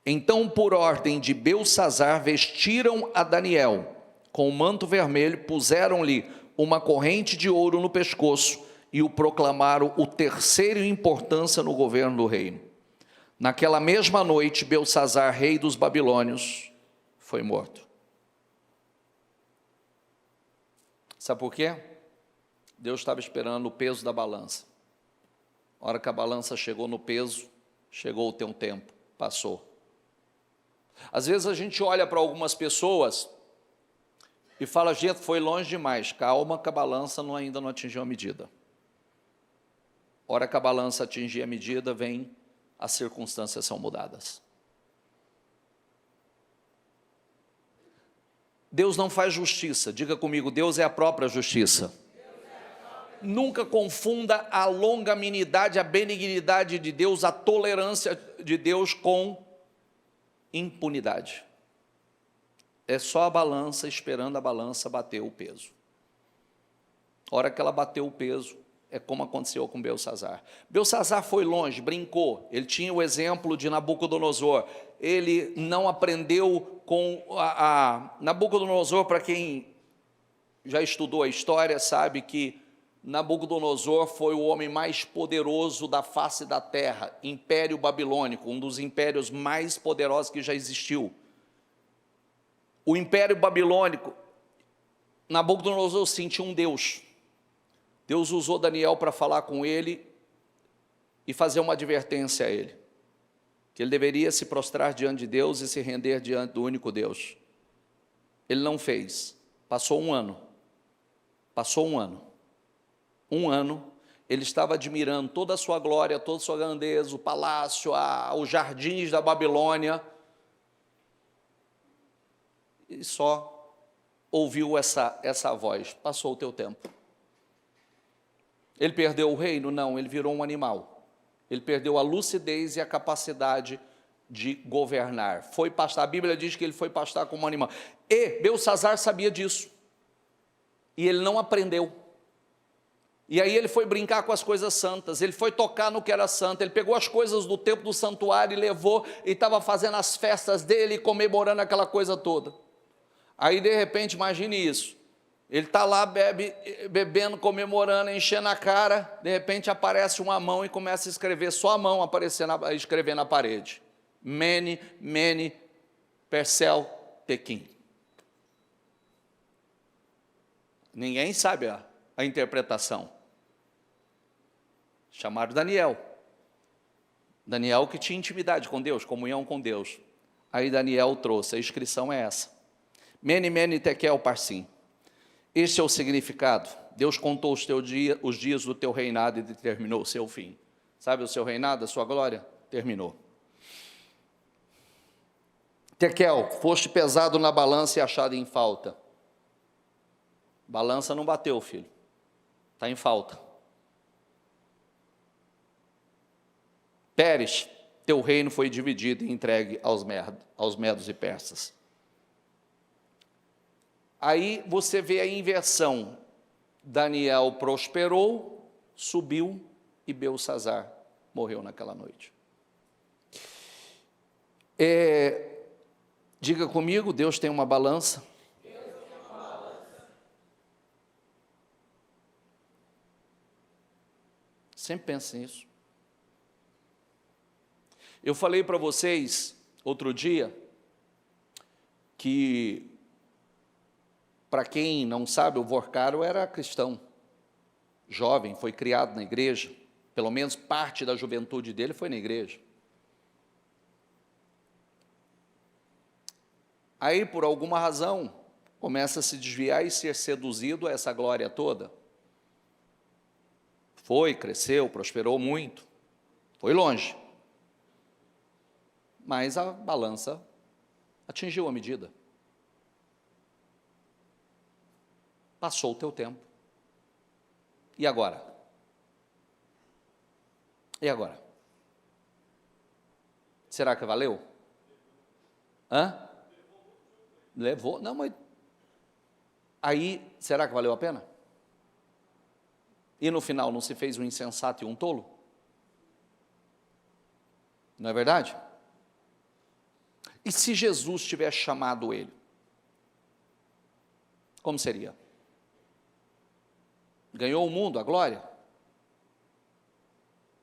Então, por ordem de Belsazar, vestiram a Daniel com um manto vermelho, puseram-lhe uma corrente de ouro no pescoço e o proclamaram o terceiro em importância no governo do reino. Naquela mesma noite, Belsazar, rei dos babilônios, foi morto. Sabe por quê? Deus estava esperando o peso da balança. A hora que a balança chegou no peso, chegou o teu tempo, passou. Às vezes a gente olha para algumas pessoas e fala, gente, foi longe demais. Calma que a balança ainda não atingiu a medida. A hora que a balança atingir a medida, vem, as circunstâncias são mudadas. Deus não faz justiça. Diga comigo, Deus é a própria justiça. Nunca confunda a longanimidade, a benignidade de Deus, a tolerância de Deus com impunidade. É só a balança, esperando a balança bater o peso. A hora que ela bateu o peso, é como aconteceu com Belsazar. Belsazar foi longe, brincou. Ele tinha o exemplo de Nabucodonosor. Ele não aprendeu com Nabucodonosor, para quem já estudou a história, sabe que Nabucodonosor foi o homem mais poderoso da face da terra, Império Babilônico, um dos impérios mais poderosos que já existiu. O Império Babilônico, Nabucodonosor sentiu um Deus. Deus usou Daniel para falar com ele e fazer uma advertência a ele, que ele deveria se prostrar diante de Deus e se render diante do único Deus. Ele não fez. Passou um ano. Ele estava admirando toda a sua glória, toda a sua grandeza, o palácio, os jardins da Babilônia, e só ouviu essa voz: passou o teu tempo. Ele perdeu o reino? Não, ele virou um animal. Ele perdeu a lucidez e a capacidade de governar. Foi pastar, a Bíblia diz que ele foi pastar como um animal. E Belsazar sabia disso. E ele não aprendeu. E aí ele foi brincar com as coisas santas, ele foi tocar no que era santo, ele pegou as coisas do templo do santuário e levou, e estava fazendo as festas dele, comemorando aquela coisa toda. Aí de repente, imagine isso, ele está lá bebendo, comemorando, enchendo a cara, de repente aparece uma mão e começa a escrever, só a mão escrever na parede. Mene, Mene, Persel, Tequim. Ninguém sabe a interpretação. Chamaram Daniel. Daniel que tinha intimidade com Deus, comunhão com Deus. Aí Daniel trouxe, a inscrição é essa. Mene, Mene, Tekel, Parsim. Este é o significado. Deus contou os dias do teu reinado e determinou o seu fim. Sabe o seu reinado, a sua glória? Terminou. Tekel, foste pesado na balança e achado em falta. Balança não bateu, filho. Está em falta. Peres, teu reino foi dividido e entregue aos medos e persas. Aí você vê a inversão. Daniel prosperou subiu e Belsazar morreu naquela noite. Diga comigo, Deus tem uma balança. Sempre pense nisso. Eu falei para vocês outro dia que, para quem não sabe, o Vorcaro era cristão, jovem, foi criado na igreja, pelo menos parte da juventude dele foi na igreja. Aí, por alguma razão, começa a se desviar e ser seduzido a essa glória toda. Foi, cresceu, prosperou muito, foi longe. Mas a balança atingiu a medida. Passou o teu tempo. E agora? E agora? Será que valeu? Levou? Não, mas... Aí, será que valeu a pena? E no final não se fez um insensato e um tolo? Não é verdade? E se Jesus tivesse chamado ele? Como seria? Ganhou o mundo, a glória?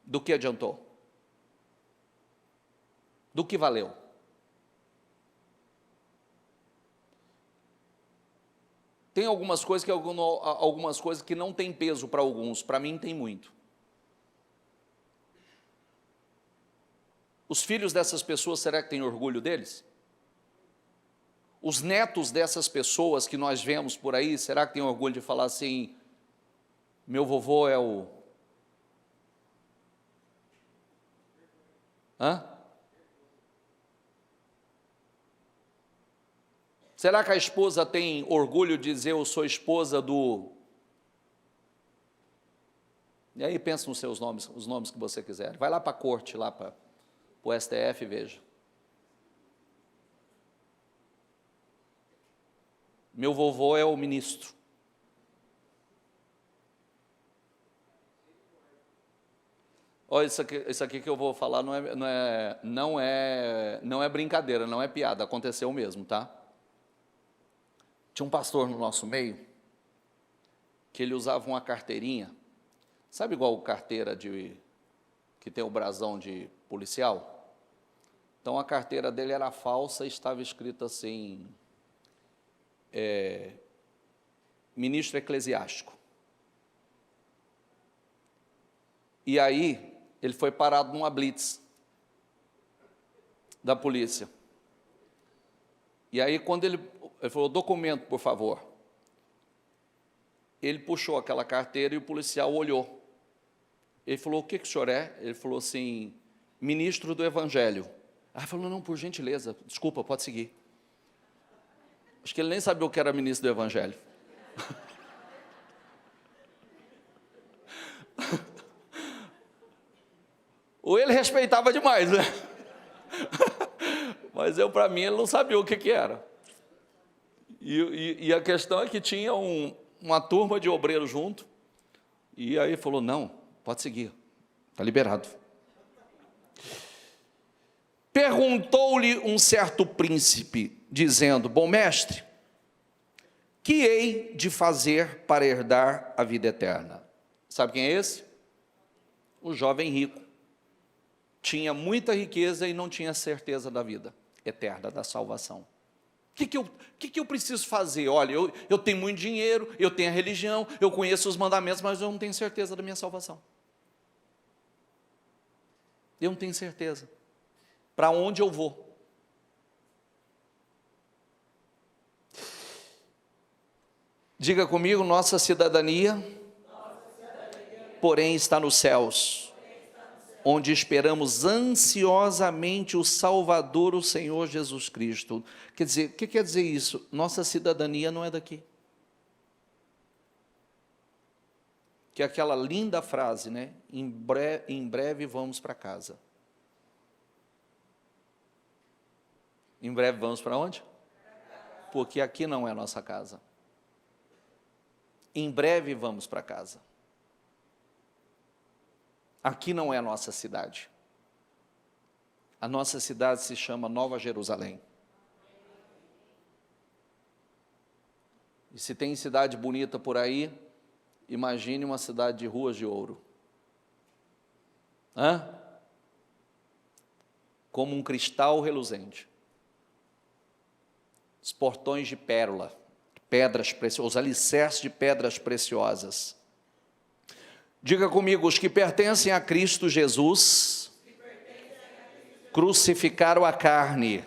Do que adiantou? Do que valeu? Tem algumas coisas que não tem peso para alguns, para mim tem muito. Os filhos dessas pessoas, será que têm orgulho deles? Os netos dessas pessoas que nós vemos por aí, será que têm orgulho de falar assim, meu vovô é o... Será que a esposa tem orgulho de dizer, eu sou esposa do... E aí pensa nos seus nomes, os nomes que você quiser. Vai lá para a corte, lá para o STF e veja. Meu vovô é o ministro. Olha, isso aqui que eu vou falar não é brincadeira, não é piada, aconteceu mesmo, tá? Tinha um pastor no nosso meio, que ele usava uma carteirinha, sabe igual carteira que tem o brasão de policial? Então a carteira dele era falsa e estava escrito assim, ministro eclesiástico. E aí, ele foi parado numa blitz da polícia. E aí, quando ele falou, documento, por favor. Ele puxou aquela carteira e o policial olhou. Ele falou, o que o senhor é? Ele falou assim, ministro do Evangelho. Ele falou, não, por gentileza, desculpa, pode seguir. Acho que ele nem sabia o que era ministro do Evangelho. Ou ele respeitava demais, né? Mas para mim, ele não sabia o que era. E a questão é que tinha uma turma de obreiros junto, e aí falou, não, pode seguir, está liberado. Perguntou-lhe um certo príncipe, dizendo, bom mestre, que hei de fazer para herdar a vida eterna? Sabe quem é esse? O jovem rico. Tinha muita riqueza e não tinha certeza da vida eterna, da salvação. O que eu preciso fazer? Olha, eu tenho muito dinheiro, eu tenho a religião, eu conheço os mandamentos, mas eu não tenho certeza da minha salvação. Eu não tenho certeza. Para onde eu vou? Diga comigo, nossa cidadania, porém está nos céus, onde esperamos ansiosamente o Salvador, o Senhor Jesus Cristo. Quer dizer, o que quer dizer isso? Nossa cidadania não é daqui. Que é aquela linda frase, né? Em breve vamos para casa. Em breve vamos para onde? Porque aqui não é a nossa casa. Em breve vamos para casa. aqui não é a nossa cidade. A nossa cidade se chama Nova Jerusalém. E se tem cidade bonita por aí, imagine uma cidade de ruas de ouro. Como um cristal reluzente. Os portões de pérola, pedras preciosas, os alicerces de pedras preciosas. Diga comigo, os que pertencem a Cristo Jesus crucificaram a carne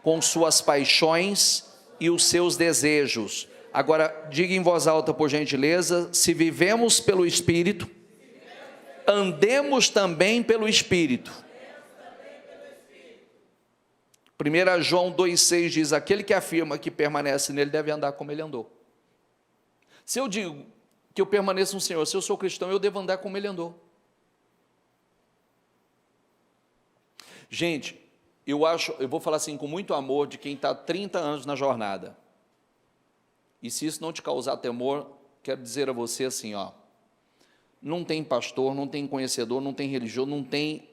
com suas paixões e os seus desejos. Agora, diga em voz alta, por gentileza, se vivemos pelo Espírito, andemos também pelo Espírito. 1 João 2,6 diz, aquele que afirma que permanece nele deve andar como ele andou. Se eu digo que eu permaneço no Senhor, se eu sou cristão, eu devo andar como ele andou. Gente, eu vou falar assim com muito amor de quem está há 30 anos na jornada. E se isso não te causar temor, quero dizer a você assim, não tem pastor, não tem conhecedor, não tem religioso, não tem...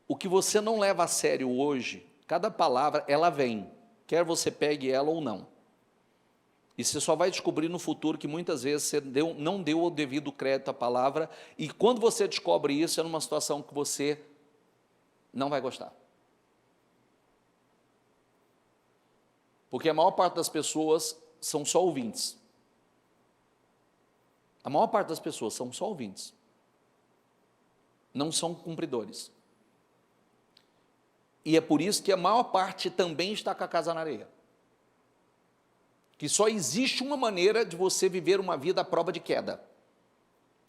O que você não leva a sério hoje, cada palavra, ela vem, quer você pegue ela ou não. E você só vai descobrir no futuro que muitas vezes você não deu o devido crédito à palavra, e quando você descobre isso, é numa situação que você não vai gostar. Porque a maior parte das pessoas são só ouvintes. A maior parte das pessoas são só ouvintes. Não são cumpridores. E é por isso que a maior parte também está com a casa na areia. Que só existe uma maneira de você viver uma vida à prova de queda.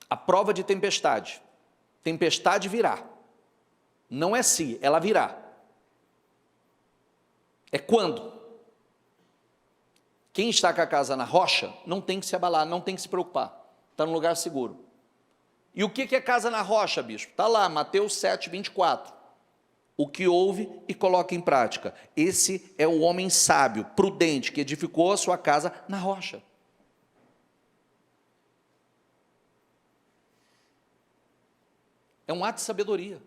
À prova de tempestade. Tempestade virá. Não é se, ela virá. É quando? Quem está com a casa na rocha não tem que se abalar, não tem que se preocupar. Está num lugar seguro. E o que é casa na rocha, bispo? Está lá, Mateus 7, 24. O que ouve e coloca em prática. Esse é o homem sábio, prudente, que edificou a sua casa na rocha. É um ato de sabedoria.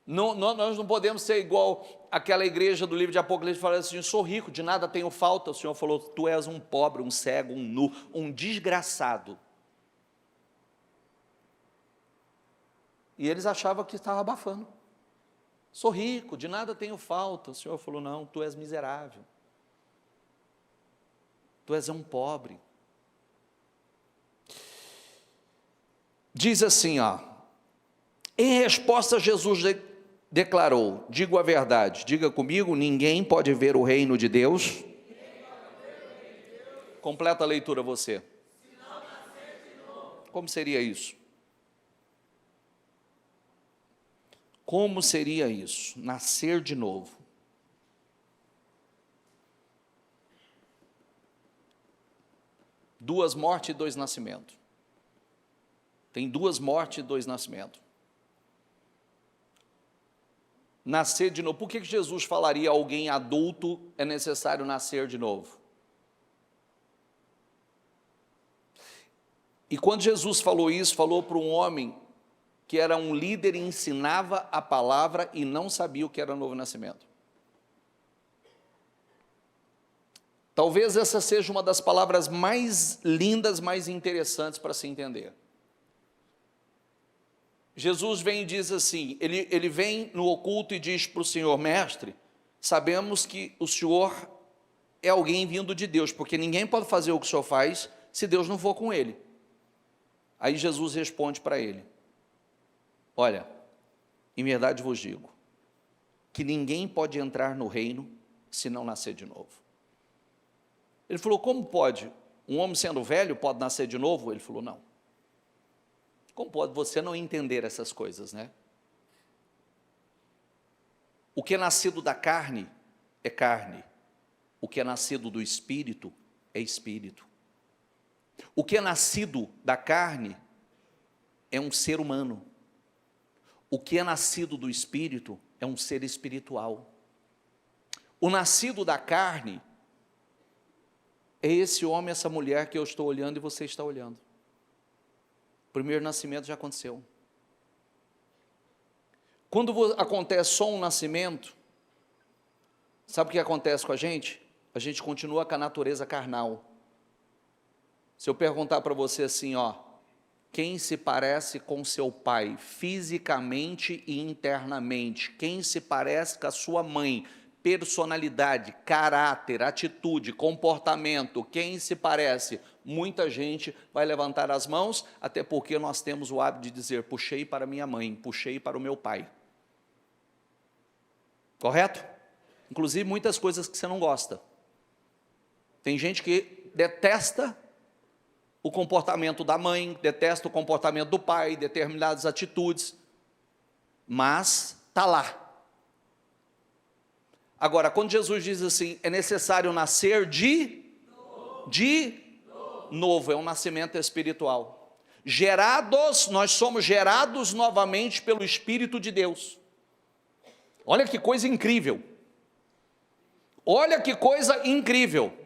Nós não podemos ser igual aquela igreja do livro de Apocalipse, falando assim, sou rico, de nada tenho falta. O Senhor falou, tu és um pobre, um cego, um nu, um desgraçado. E eles achavam que estava abafando. Sou rico, de nada tenho falta. O Senhor falou, não, tu és miserável. Tu és um pobre. Diz assim, em resposta Jesus declarou, digo a verdade, diga comigo, ninguém pode ver o reino de Deus. Completa a leitura você. Como seria isso? Como seria isso? Nascer de novo. Duas mortes e dois nascimentos. Tem duas mortes e dois nascimentos. Nascer de novo. Por que Jesus falaria a alguém adulto é necessário nascer de novo? E quando Jesus falou isso, falou para um homem que era um líder e ensinava a palavra e não sabia o que era novo nascimento. Talvez essa seja uma das palavras mais lindas, mais interessantes para se entender. Jesus vem e diz assim, ele vem no oculto e diz para o Senhor, mestre, sabemos que o Senhor é alguém vindo de Deus, porque ninguém pode fazer o que o Senhor faz se Deus não for com ele. Aí Jesus responde para ele, olha, em verdade vos digo, que ninguém pode entrar no reino se não nascer de novo. Ele falou, como pode? Um homem sendo velho pode nascer de novo? Ele falou, não. Como pode você não entender essas coisas, né? O que é nascido da carne é carne. O que é nascido do espírito é espírito. O que é nascido da carne é um ser humano. O que é nascido do espírito é um ser espiritual. O nascido da carne É esse homem, essa mulher que eu estou olhando e você está olhando. O primeiro nascimento já aconteceu. Quando acontece só um nascimento, sabe o que acontece com a gente? A gente continua com a natureza carnal. Se eu perguntar para você assim, ó, quem se parece com seu pai, fisicamente e internamente? Quem se parece com a sua mãe? Personalidade, caráter, atitude, comportamento, quem se parece? Muita gente vai levantar as mãos, até porque nós temos o hábito de dizer, puxei para minha mãe, puxei para o meu pai. Correto? Inclusive muitas coisas que você não gosta. Tem gente que detesta o comportamento da mãe, detesta o comportamento do pai, determinadas atitudes, mas está lá. Agora, quando Jesus diz assim, é necessário nascer de novo, é um nascimento espiritual. Nós somos gerados novamente pelo Espírito de Deus. Olha que coisa incrível. Olha que coisa incrível.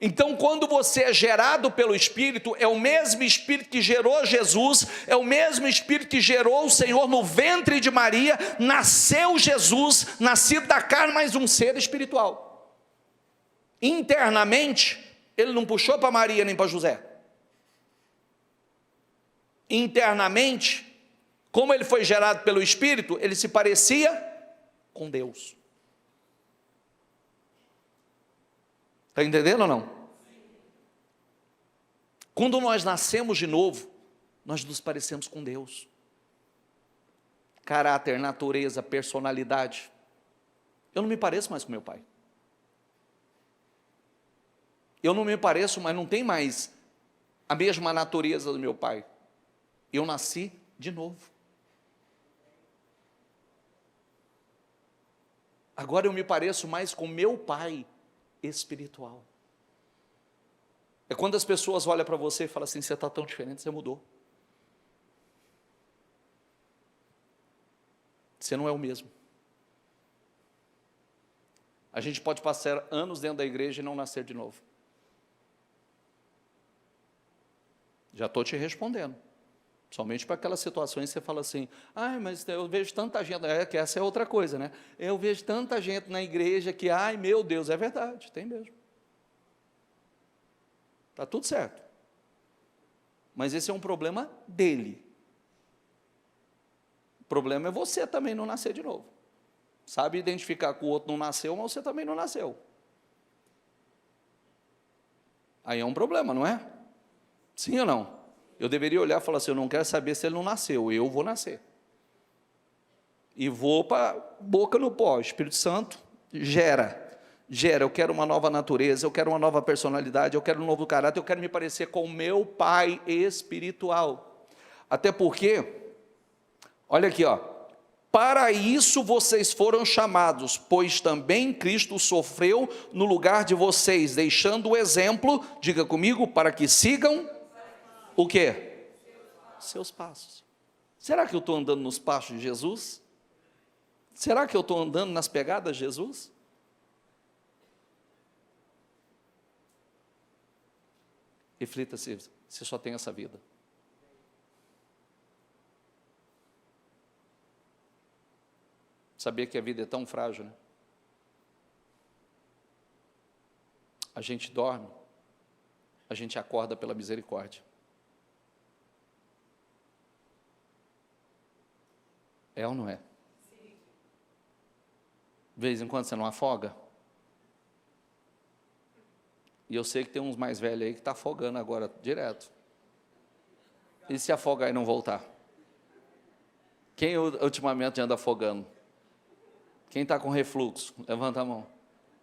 Então, quando você é gerado pelo Espírito, é o mesmo Espírito que gerou Jesus, é o mesmo Espírito que gerou o Senhor no ventre de Maria, nasceu Jesus, nascido da carne, mas um ser espiritual. Internamente, ele não puxou para Maria nem para José. Internamente, como ele foi gerado pelo Espírito, ele se parecia com Deus. Está entendendo ou não? Quando nós nascemos de novo, nós nos parecemos com Deus. Caráter, natureza, personalidade. Eu não me pareço mais com meu pai. Eu não me pareço, mas não tem mais a mesma natureza do meu pai. Eu nasci de novo. Agora eu me pareço mais com meu pai espiritual. É quando as pessoas olham para você e falam assim, você está tão diferente, você mudou. Você não é o mesmo. A gente pode passar anos dentro da igreja e não nascer de novo. Já estou te respondendo. Somente para aquelas situações que você fala assim, mas eu vejo tanta gente, que essa é outra coisa, né? Eu vejo tanta gente na igreja que, meu Deus, é verdade, tem mesmo. Está tudo certo. Mas esse é um problema dele. O problema é você também não nascer de novo. Sabe identificar que o outro não nasceu, mas você também não nasceu. Aí é um problema, não é? Sim ou não? Eu deveria olhar e falar assim, eu não quero saber se ele não nasceu, eu vou nascer. E vou para boca no pó, o Espírito Santo gera, eu quero uma nova natureza, eu quero uma nova personalidade, eu quero um novo caráter, eu quero me parecer com o meu pai espiritual. Até porque, olha aqui, ó, para isso vocês foram chamados, pois também Cristo sofreu no lugar de vocês, deixando o exemplo, diga comigo, para que sigam o quê? Seus passos. Será que eu estou andando nos passos de Jesus? Será que eu estou andando nas pegadas de Jesus? Reflita-se, você só tem essa vida. Sabia que a vida é tão frágil, né? A gente dorme, a gente acorda pela misericórdia. É ou não é? De vez em quando você não afoga? E eu sei que tem uns mais velhos aí que estão afogando agora, direto. E se afogar e não voltar? Quem ultimamente anda afogando? Quem está com refluxo? Levanta a mão.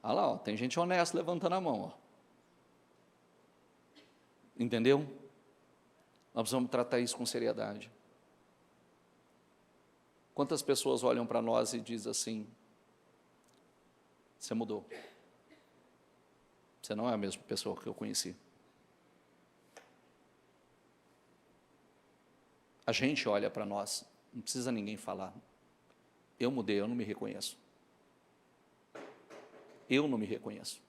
Olha lá, ó, tem gente honesta levantando a mão. Ó. Entendeu? Nós precisamos tratar isso com seriedade. Quantas pessoas olham para nós e dizem assim, você mudou. Você não é a mesma pessoa que eu conheci. A gente olha para nós, não precisa ninguém falar. Eu mudei, eu não me reconheço. Eu não me reconheço.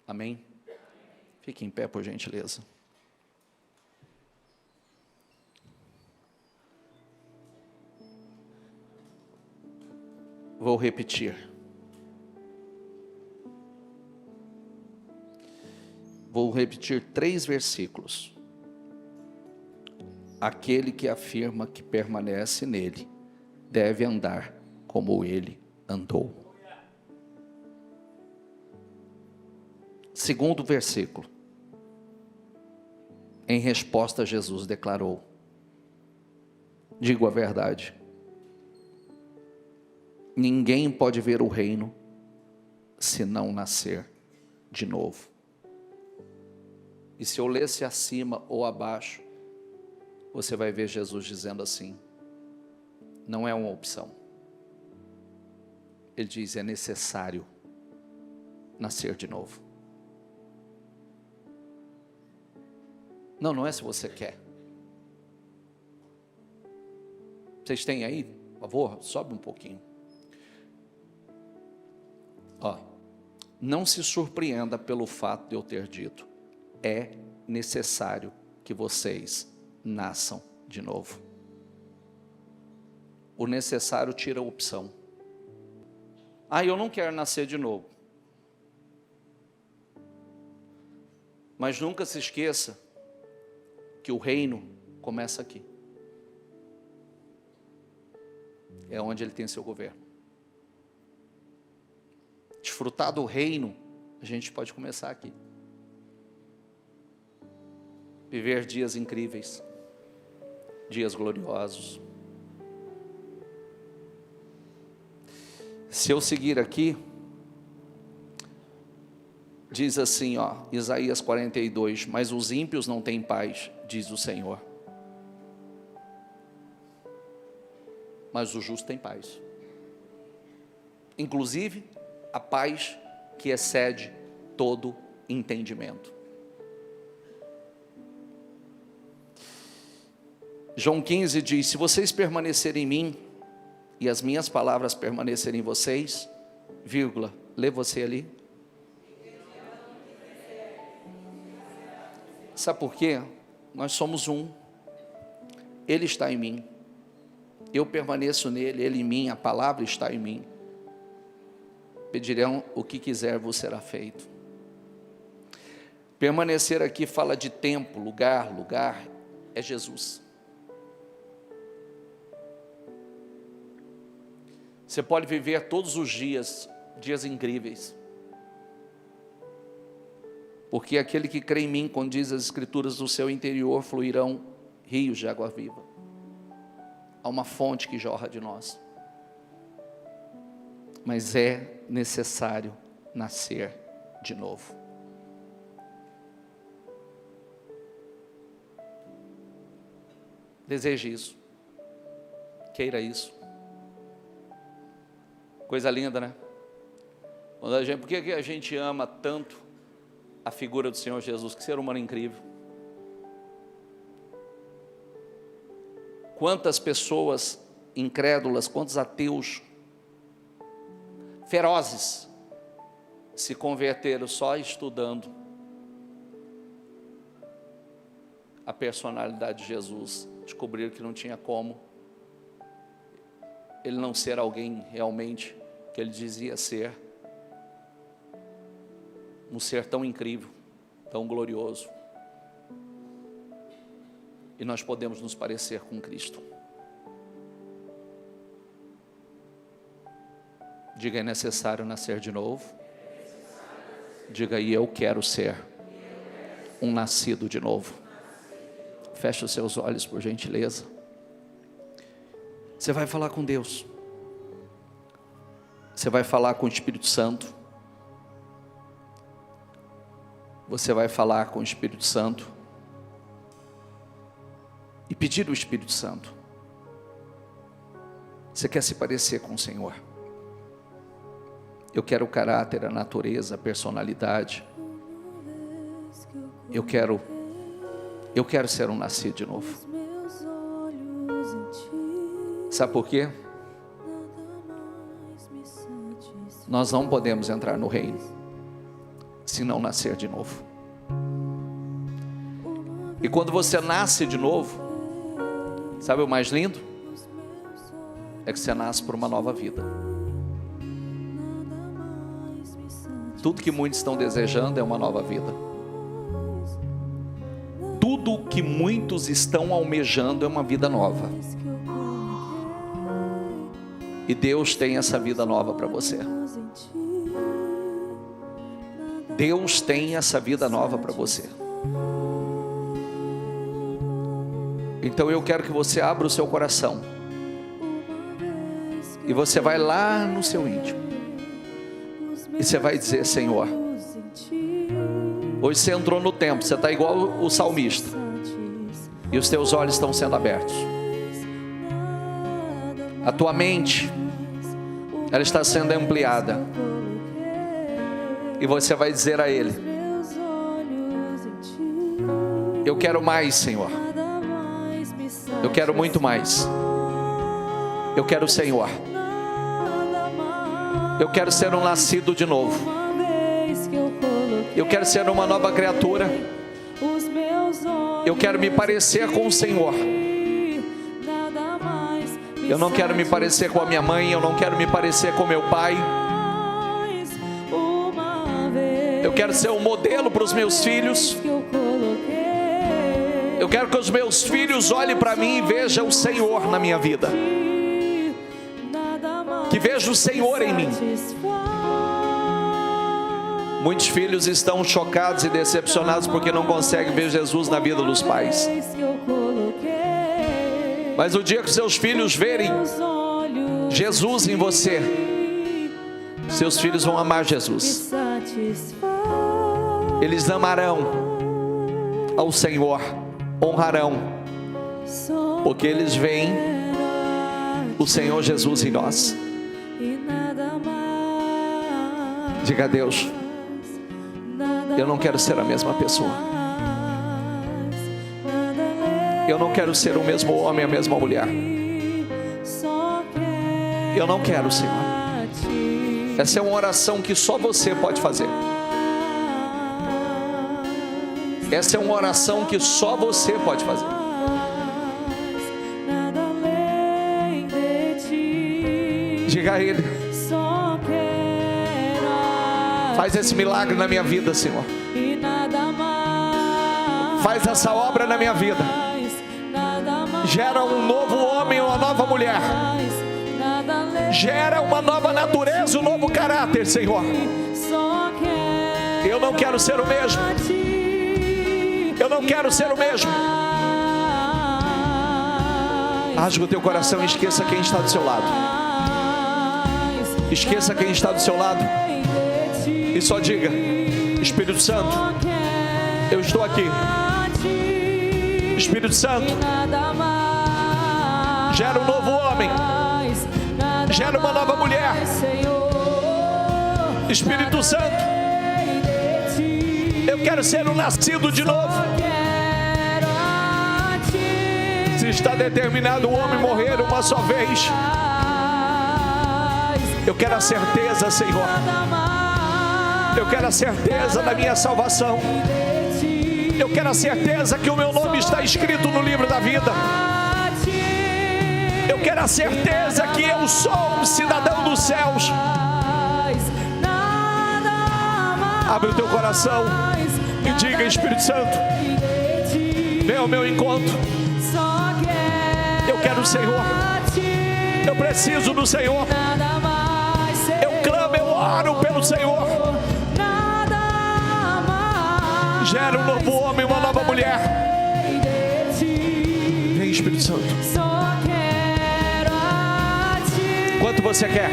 Amém? Fique em pé, por gentileza. Vou repetir. Vou repetir 3 versículos. Aquele que afirma que permanece nele, deve andar como ele andou. Segundo versículo. Em resposta, Jesus declarou: digo a verdade, ninguém pode ver o reino se não nascer de novo. E se eu lesse acima ou abaixo, você vai ver Jesus dizendo assim: não é uma opção. Ele diz: é necessário nascer de novo. Não é se você quer. Vocês têm aí? Por favor, sobe um pouquinho. Não se surpreenda pelo fato de eu ter dito: é necessário que vocês nasçam de novo. O necessário tira a opção. Eu não quero nascer de novo. Mas nunca se esqueça que o reino começa aqui. É onde ele tem seu governo. Desfrutar do reino, a gente pode começar aqui. Viver dias incríveis, dias gloriosos. Se eu seguir aqui, diz assim, Isaías 42, mas os ímpios não têm paz, diz o Senhor. Mas o justo tem paz. Inclusive, a paz que excede todo entendimento. João 15 diz: se vocês permanecerem em mim, e as minhas palavras permanecerem em vocês, vírgula, lê você ali. Sabe por quê? Nós somos um. Ele está em mim. Eu permaneço nele, ele em mim, a palavra está em mim. Pedirão o que quiser, vos será feito. Permanecer aqui fala de tempo, lugar é Jesus. Você pode viver todos os dias incríveis. Porque aquele que crê em mim, como diz as Escrituras, do seu interior fluirão rios de água viva. Há uma fonte que jorra de nós. Mas é necessário nascer de novo. Deseje isso. Queira isso. Coisa linda, né? Por que a gente ama tanto a figura do Senhor Jesus? Que ser humano incrível. Quantas pessoas incrédulas, quantos ateus ferozes se converteram só estudando a personalidade de Jesus. Descobriram que não tinha como ele não ser alguém realmente que ele dizia ser. Um ser tão incrível, tão glorioso. E nós podemos nos parecer com Cristo. Diga: é necessário nascer de novo. Diga: e eu quero ser um nascido de novo. Feche os seus olhos, por gentileza. Você vai falar com Deus. Você vai falar com o Espírito Santo. Você vai falar com o Espírito Santo e pedir ao Espírito Santo. Você quer se parecer com o Senhor? Eu quero o caráter, a natureza, a personalidade. Eu quero ser um nascido de novo. Sabe por quê? Nós não podemos entrar no reino se não nascer de novo. E quando você nasce de novo, sabe o mais lindo? É que você nasce por uma nova vida. Tudo que muitos estão desejando é uma nova vida. Tudo que muitos estão almejando é uma vida nova. E Deus tem essa vida nova para você. Deus tem essa vida nova para você. Então eu quero que você abra o seu coração. E você vai lá no seu íntimo. E você vai dizer: Senhor, hoje você entrou no templo, você está igual o salmista. E os teus olhos estão sendo abertos. A tua mente, ela está sendo ampliada. E você vai dizer a Ele: eu quero mais, Senhor. Eu quero muito mais. Eu quero o Senhor. Eu quero ser um nascido de novo. Eu quero ser uma nova criatura. Eu quero me parecer com o Senhor. Eu não quero me parecer com a minha mãe. Eu não quero me parecer com meu pai. Eu quero ser um modelo para os meus filhos. Eu quero que os meus filhos olhem para mim e vejam o Senhor na minha vida. Que vejam o Senhor em mim. Muitos filhos estão chocados e decepcionados porque não conseguem ver Jesus na vida dos pais. Mas o dia que seus filhos verem Jesus em você, seus filhos vão amar Jesus. Eles amarão ao Senhor, honrarão, porque eles veem o Senhor Jesus em nós. Diga a Deus: eu não quero ser a mesma pessoa. Eu não quero ser o mesmo homem, a mesma mulher. Eu não quero, Senhor. Essa é uma oração que só você pode fazer. Essa é uma oração que só você pode fazer. Diga a Ele: faz esse milagre na minha vida, Senhor. Faz essa obra na minha vida. Gera um novo homem, uma nova mulher. Gera uma nova natureza, um novo caráter, Senhor. Eu não quero ser o mesmo. Eu não quero ser o mesmo. Rasga o teu coração e esqueça quem está do seu lado. Esqueça quem está do seu lado. E só diga: Espírito Santo, eu estou aqui. Espírito Santo, gera um novo homem. Gera uma nova mulher. Espírito Santo, eu quero ser um nascido de novo. Se está determinado o homem morrer uma só vez, eu quero a certeza, Senhor. Eu quero a certeza da minha salvação. Eu quero a certeza que o meu nome está escrito no livro da vida. Eu quero a certeza que eu sou um cidadão dos céus. Abre o teu coração e diga: Espírito Santo, vem ao meu encontro. Eu quero o Senhor. Eu preciso do Senhor. Eu clamo, eu oro pelo Senhor. Gera um novo homem, uma nova mulher. Vem, Espírito Santo. Quanto você quer?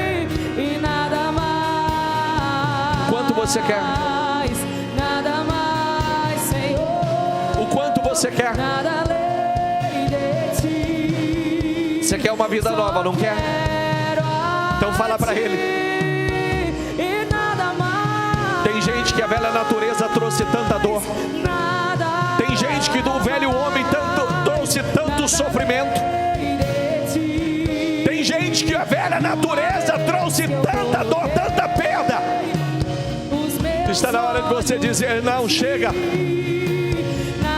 Quanto você quer? O quanto você quer? Você quer uma vida nova, não quer? Então fala para Ele. Tem gente que a velha natureza trouxe tanta dor. Tem gente que do velho homem trouxe tanto sofrimento. Tem gente que a velha natureza trouxe tanta dor, tanta perda. Está na hora de você dizer: não, chega.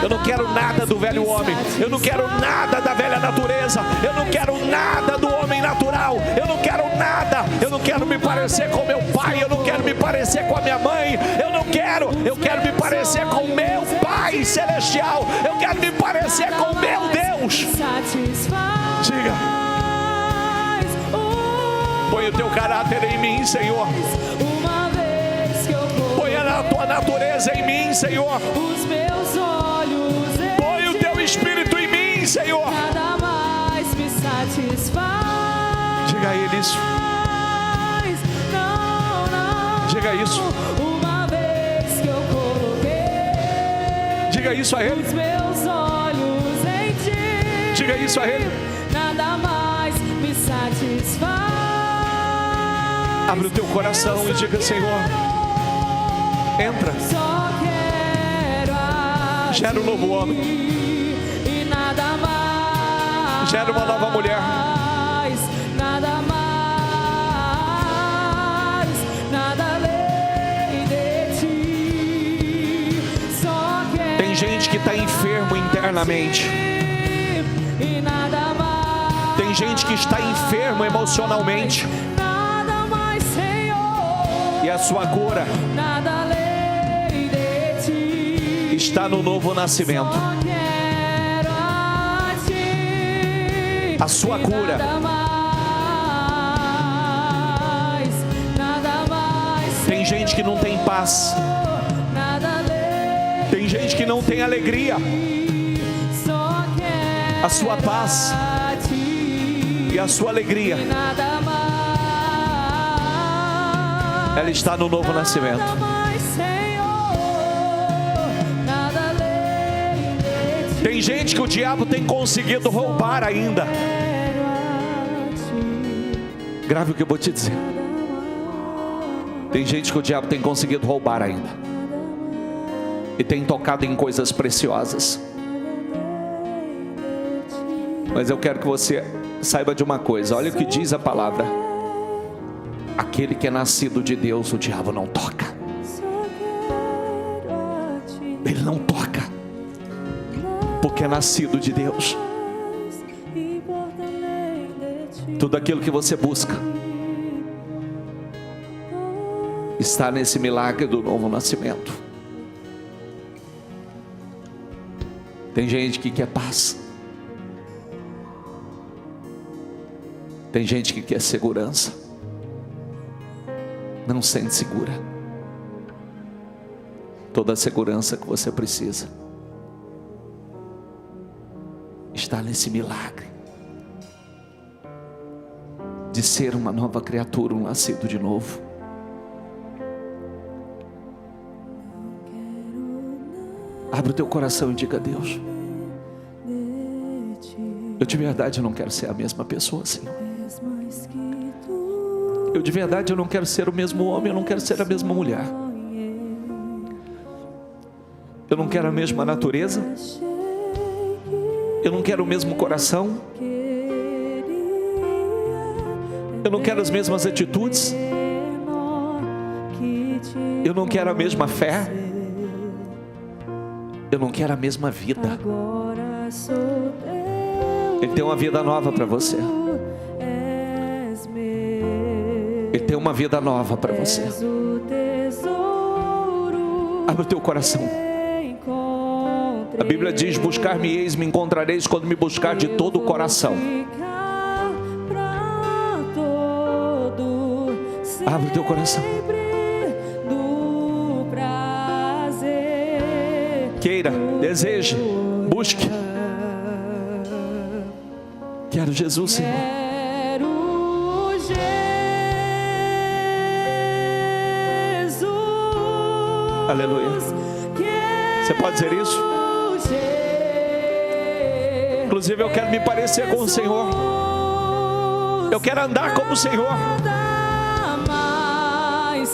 Eu não quero nada do velho homem. Eu não quero nada da velha natureza. Eu não quero nada do homem natural. Eu não quero nada. Eu não quero me parecer com meu pai. Eu não quero me parecer com a minha mãe. Eu quero me parecer com meu Pai Celestial. Eu quero me parecer com meu Deus. Diga: põe o teu caráter em mim, Senhor. Põe a tua natureza em mim, Senhor. Põe o teu Espírito em mim, Senhor. Diga a Ele isso. Diga isso. Diga isso a Ele. Diga isso a Ele. Nada mais me satisfaz. Abre o teu coração e diga: Senhor, entra. Só quero gera um novo homem. E nada mais. Gera uma nova mulher. Nada mais. Nada além de ti. Só quero. Tem gente que está enfermo internamente. E nada mais. Tem gente que está enfermo emocionalmente. Nada mais, Senhor. E a sua cura Nada além de ti. está no novo nascimento. Só quero a ti. A sua cura Nada mais. Tem gente que não tem paz. Nada além. Tem gente que não tem alegria. Só quero A sua paz a ti. e a sua alegria, Nada mais. ela está no novo nascimento. Nada mais, Senhor. Nada além de ti. Tem gente que o diabo tem conseguido roubar ainda. Quero a ti. Grave o que eu vou te dizer. Tem gente que o diabo tem conseguido roubar ainda. E tem tocado em coisas preciosas. Mas eu quero que você saiba de uma coisa. Olha o que diz a palavra: aquele que é nascido de Deus, o diabo não toca. Ele não toca, porque é nascido de Deus. Tudo aquilo que você busca está nesse milagre do novo nascimento. Tem gente que quer paz. Tem gente que quer segurança. Não sente segura. Toda a segurança que você precisa está nesse milagre de ser uma nova criatura, um nascido de novo. Abre o teu coração e diga a Deus: eu de verdade não quero ser a mesma pessoa, Senhor. Eu de verdade eu não quero ser o mesmo homem, eu não quero ser a mesma mulher. Eu não quero a mesma natureza. Eu não quero o mesmo coração. Eu não quero as mesmas atitudes. Eu não quero a mesma fé. Eu não quero a mesma vida. Ele tem uma vida nova para você. Ele tem uma vida nova para você. Abre o teu coração. A Bíblia diz: buscar-me-eis, me encontrareis quando me buscar de todo o coração. Abre o teu coração. Queira, deseje, busque. Quero Jesus, Senhor. Aleluia. Você pode dizer isso? Inclusive eu quero me parecer com o Senhor. Eu quero andar como o Senhor.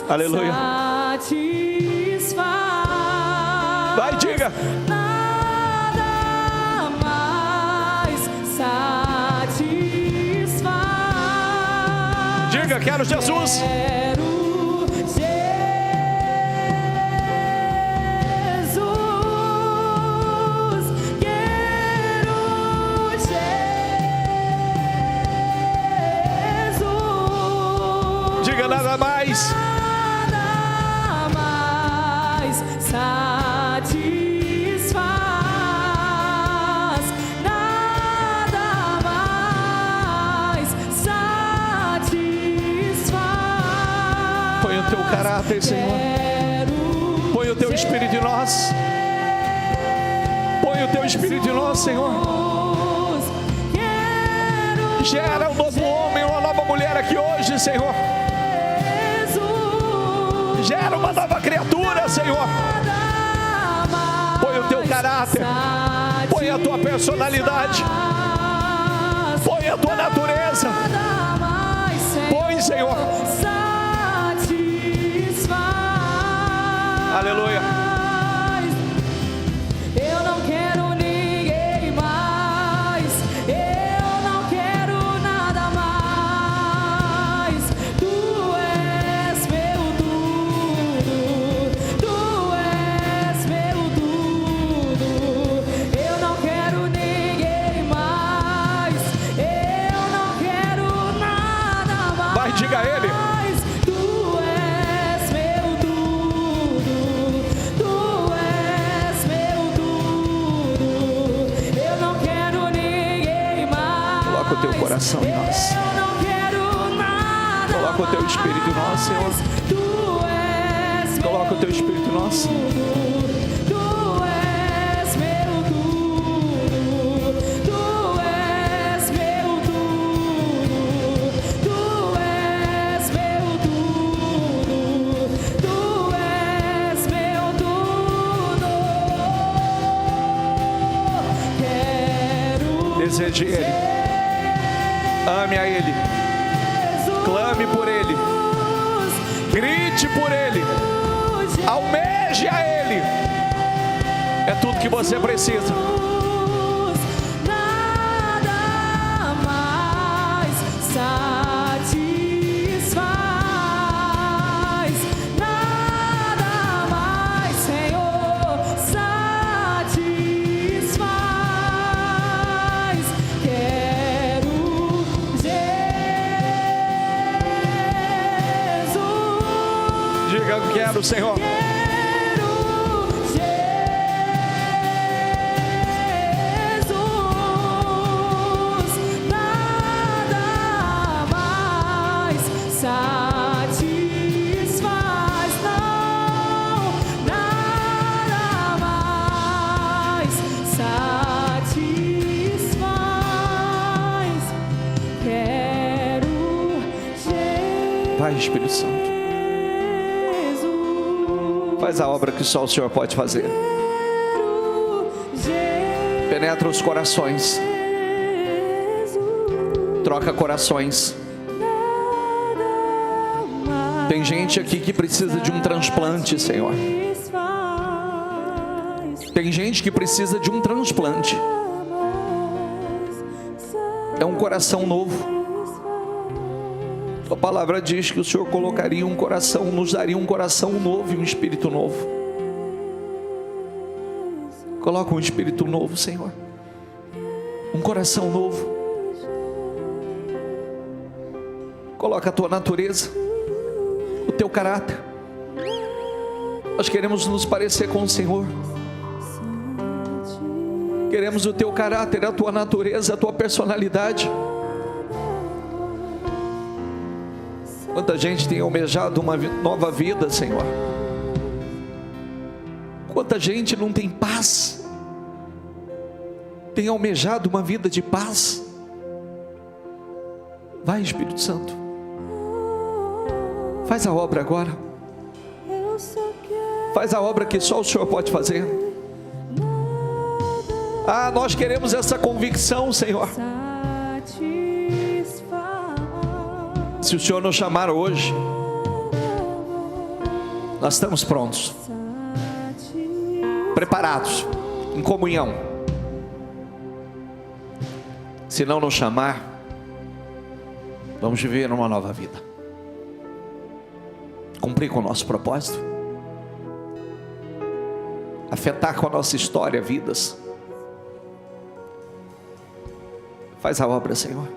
Aleluia. Vai, diga. Nada mais satisfaz. Diga: quero Jesus. Quero Jesus. mais. Nada mais satisfaz. Nada mais satisfaz. Põe o teu caráter, Senhor. Põe o teu Espírito em nós. Põe o teu Espírito em nós, Senhor. Gera um novo homem, uma nova mulher aqui hoje, Senhor. Gera uma nova criatura, Senhor. Põe o teu caráter. Põe a tua personalidade. Põe a tua natureza. Põe, Senhor. Aleluia. Eu não quero ninguém mais. Eu não quero nada mais. Tu és meu tudo. Tu és meu tudo. Eu não quero ninguém mais. Eu não quero nada mais. Vai, diga a Ele. O teu coração em nós. Coloca o teu Espírito em nós, Senhor. Coloca o teu Espírito em nós. Tu és meu tudo. Tu és meu tudo. Tu és meu tudo. Tu és meu tudo. Quero deseje Ele. Ame a Ele, clame por Ele, grite por Ele, almeje a Ele. É tudo que você precisa. Nada mais satisfaz, nada mais, Senhor, satisfaz. Quero Jesus. Diga, eu quero, Senhor. Vai, Espírito Santo. Faz a obra que só o Senhor pode fazer. Penetra os corações. Troca corações. Tem gente aqui que precisa de um transplante, Senhor. Tem gente que precisa de um transplante. É um coração novo. A palavra diz que o Senhor colocaria um coração, nos daria um coração novo e um espírito novo. Coloca um espírito novo, Senhor. Um coração novo. Coloca a tua natureza, o teu caráter. Nós queremos nos parecer com o Senhor. Queremos o teu caráter, a tua natureza, a tua personalidade. Quanta gente tem almejado uma nova vida, Senhor. Quanta gente não tem paz. Tem almejado uma vida de paz. Vai, Espírito Santo. Faz a obra agora. Faz a obra que só o Senhor pode fazer. Ah, nós queremos essa convicção, Senhor. Se o Senhor nos chamar hoje, nós estamos prontos, preparados, em comunhão. Se não nos chamar, vamos viver uma nova vida, cumprir com o nosso propósito, afetar com a nossa história vidas. Faz a obra, Senhor.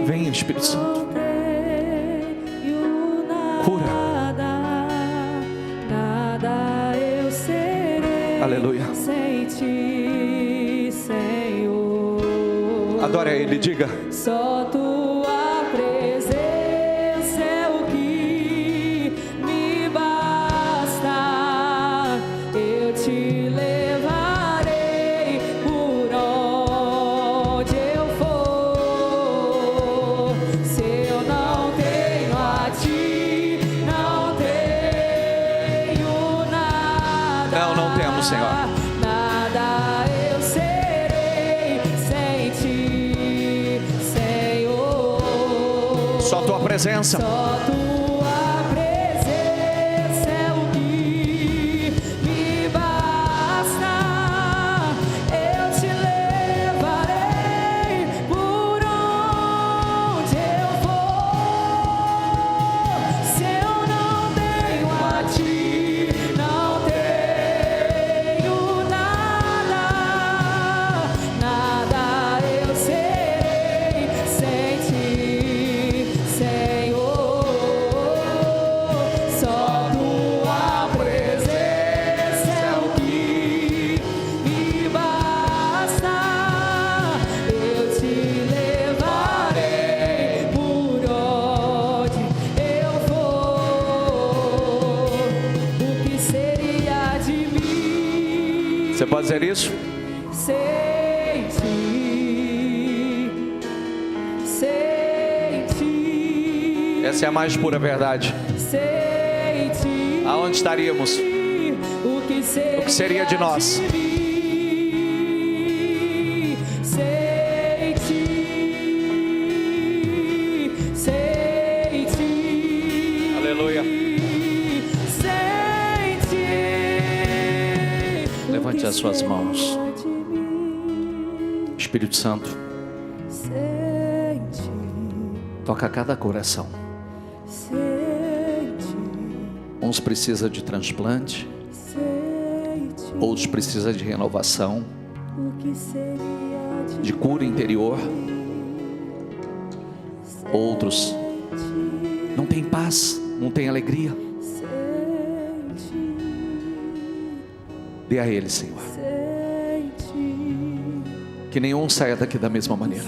Vem, Espírito Santo. Aleluia. sem ti, Senhor. Adore a Ele, diga. Só tua presença é o que me basta. Eu te levarei por onde eu for. Se eu não tenho a ti, não tenho nada. Não temos, Senhor. Nada eu serei sem ti, Senhor. Só tua presença. Só tua presença é o que me basta. Eu te levarei por onde eu for. Se eu não tenho a ti, não tenho nada. Nada eu serei sem ti, Senhor. Só tua presença é o que me basta. Eu te levarei por onde eu for. O que seria de mim Você pode dizer isso? sem ti? Sem ti. Essa é a mais pura verdade. Sem ti. Aonde estaríamos? O que seria de nós? mim? Sem ti. Sem ti. Aleluia. Sem ti. Levante as suas mãos. Espírito Santo, Sem ti. toca cada coração. Sem ti. Uns precisa de transplante, Sem ti. outros precisa de renovação, O que seria de cura interior. Outros não têm paz, não têm alegria. sem ti? Dê a Ele, Senhor. Sem ti. Que nenhum saia daqui da mesma maneira.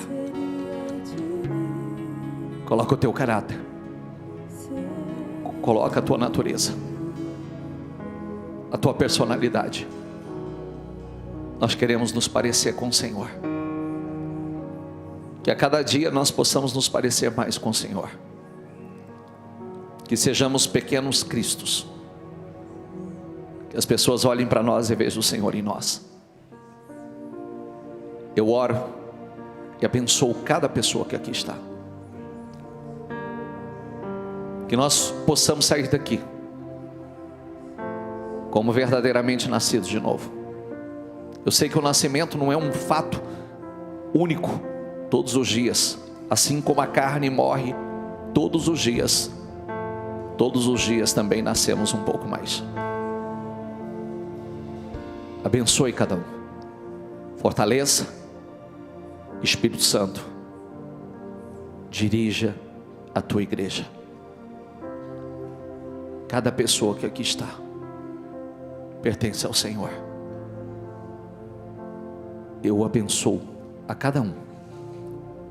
Coloca o teu caráter. Coloca a tua natureza. A tua personalidade. Nós queremos nos parecer com o Senhor. Que a cada dia nós possamos nos parecer mais com o Senhor. Que sejamos pequenos Cristos. Que as pessoas olhem para nós e vejam o Senhor em nós. Eu oro e abençoo cada pessoa que aqui está. Que nós possamos sair daqui como verdadeiramente nascidos de novo. Eu sei que o nascimento não é um fato único todos os dias. Assim como a carne morre todos os dias também nascemos um pouco mais. Abençoe cada um. Fortaleça. Espírito Santo, dirija a tua igreja. Cada pessoa que aqui está pertence ao Senhor. Eu abençoo a cada um.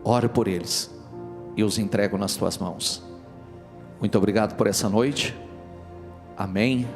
Oro por eles e os entrego nas tuas mãos. Muito obrigado por essa noite. Amém.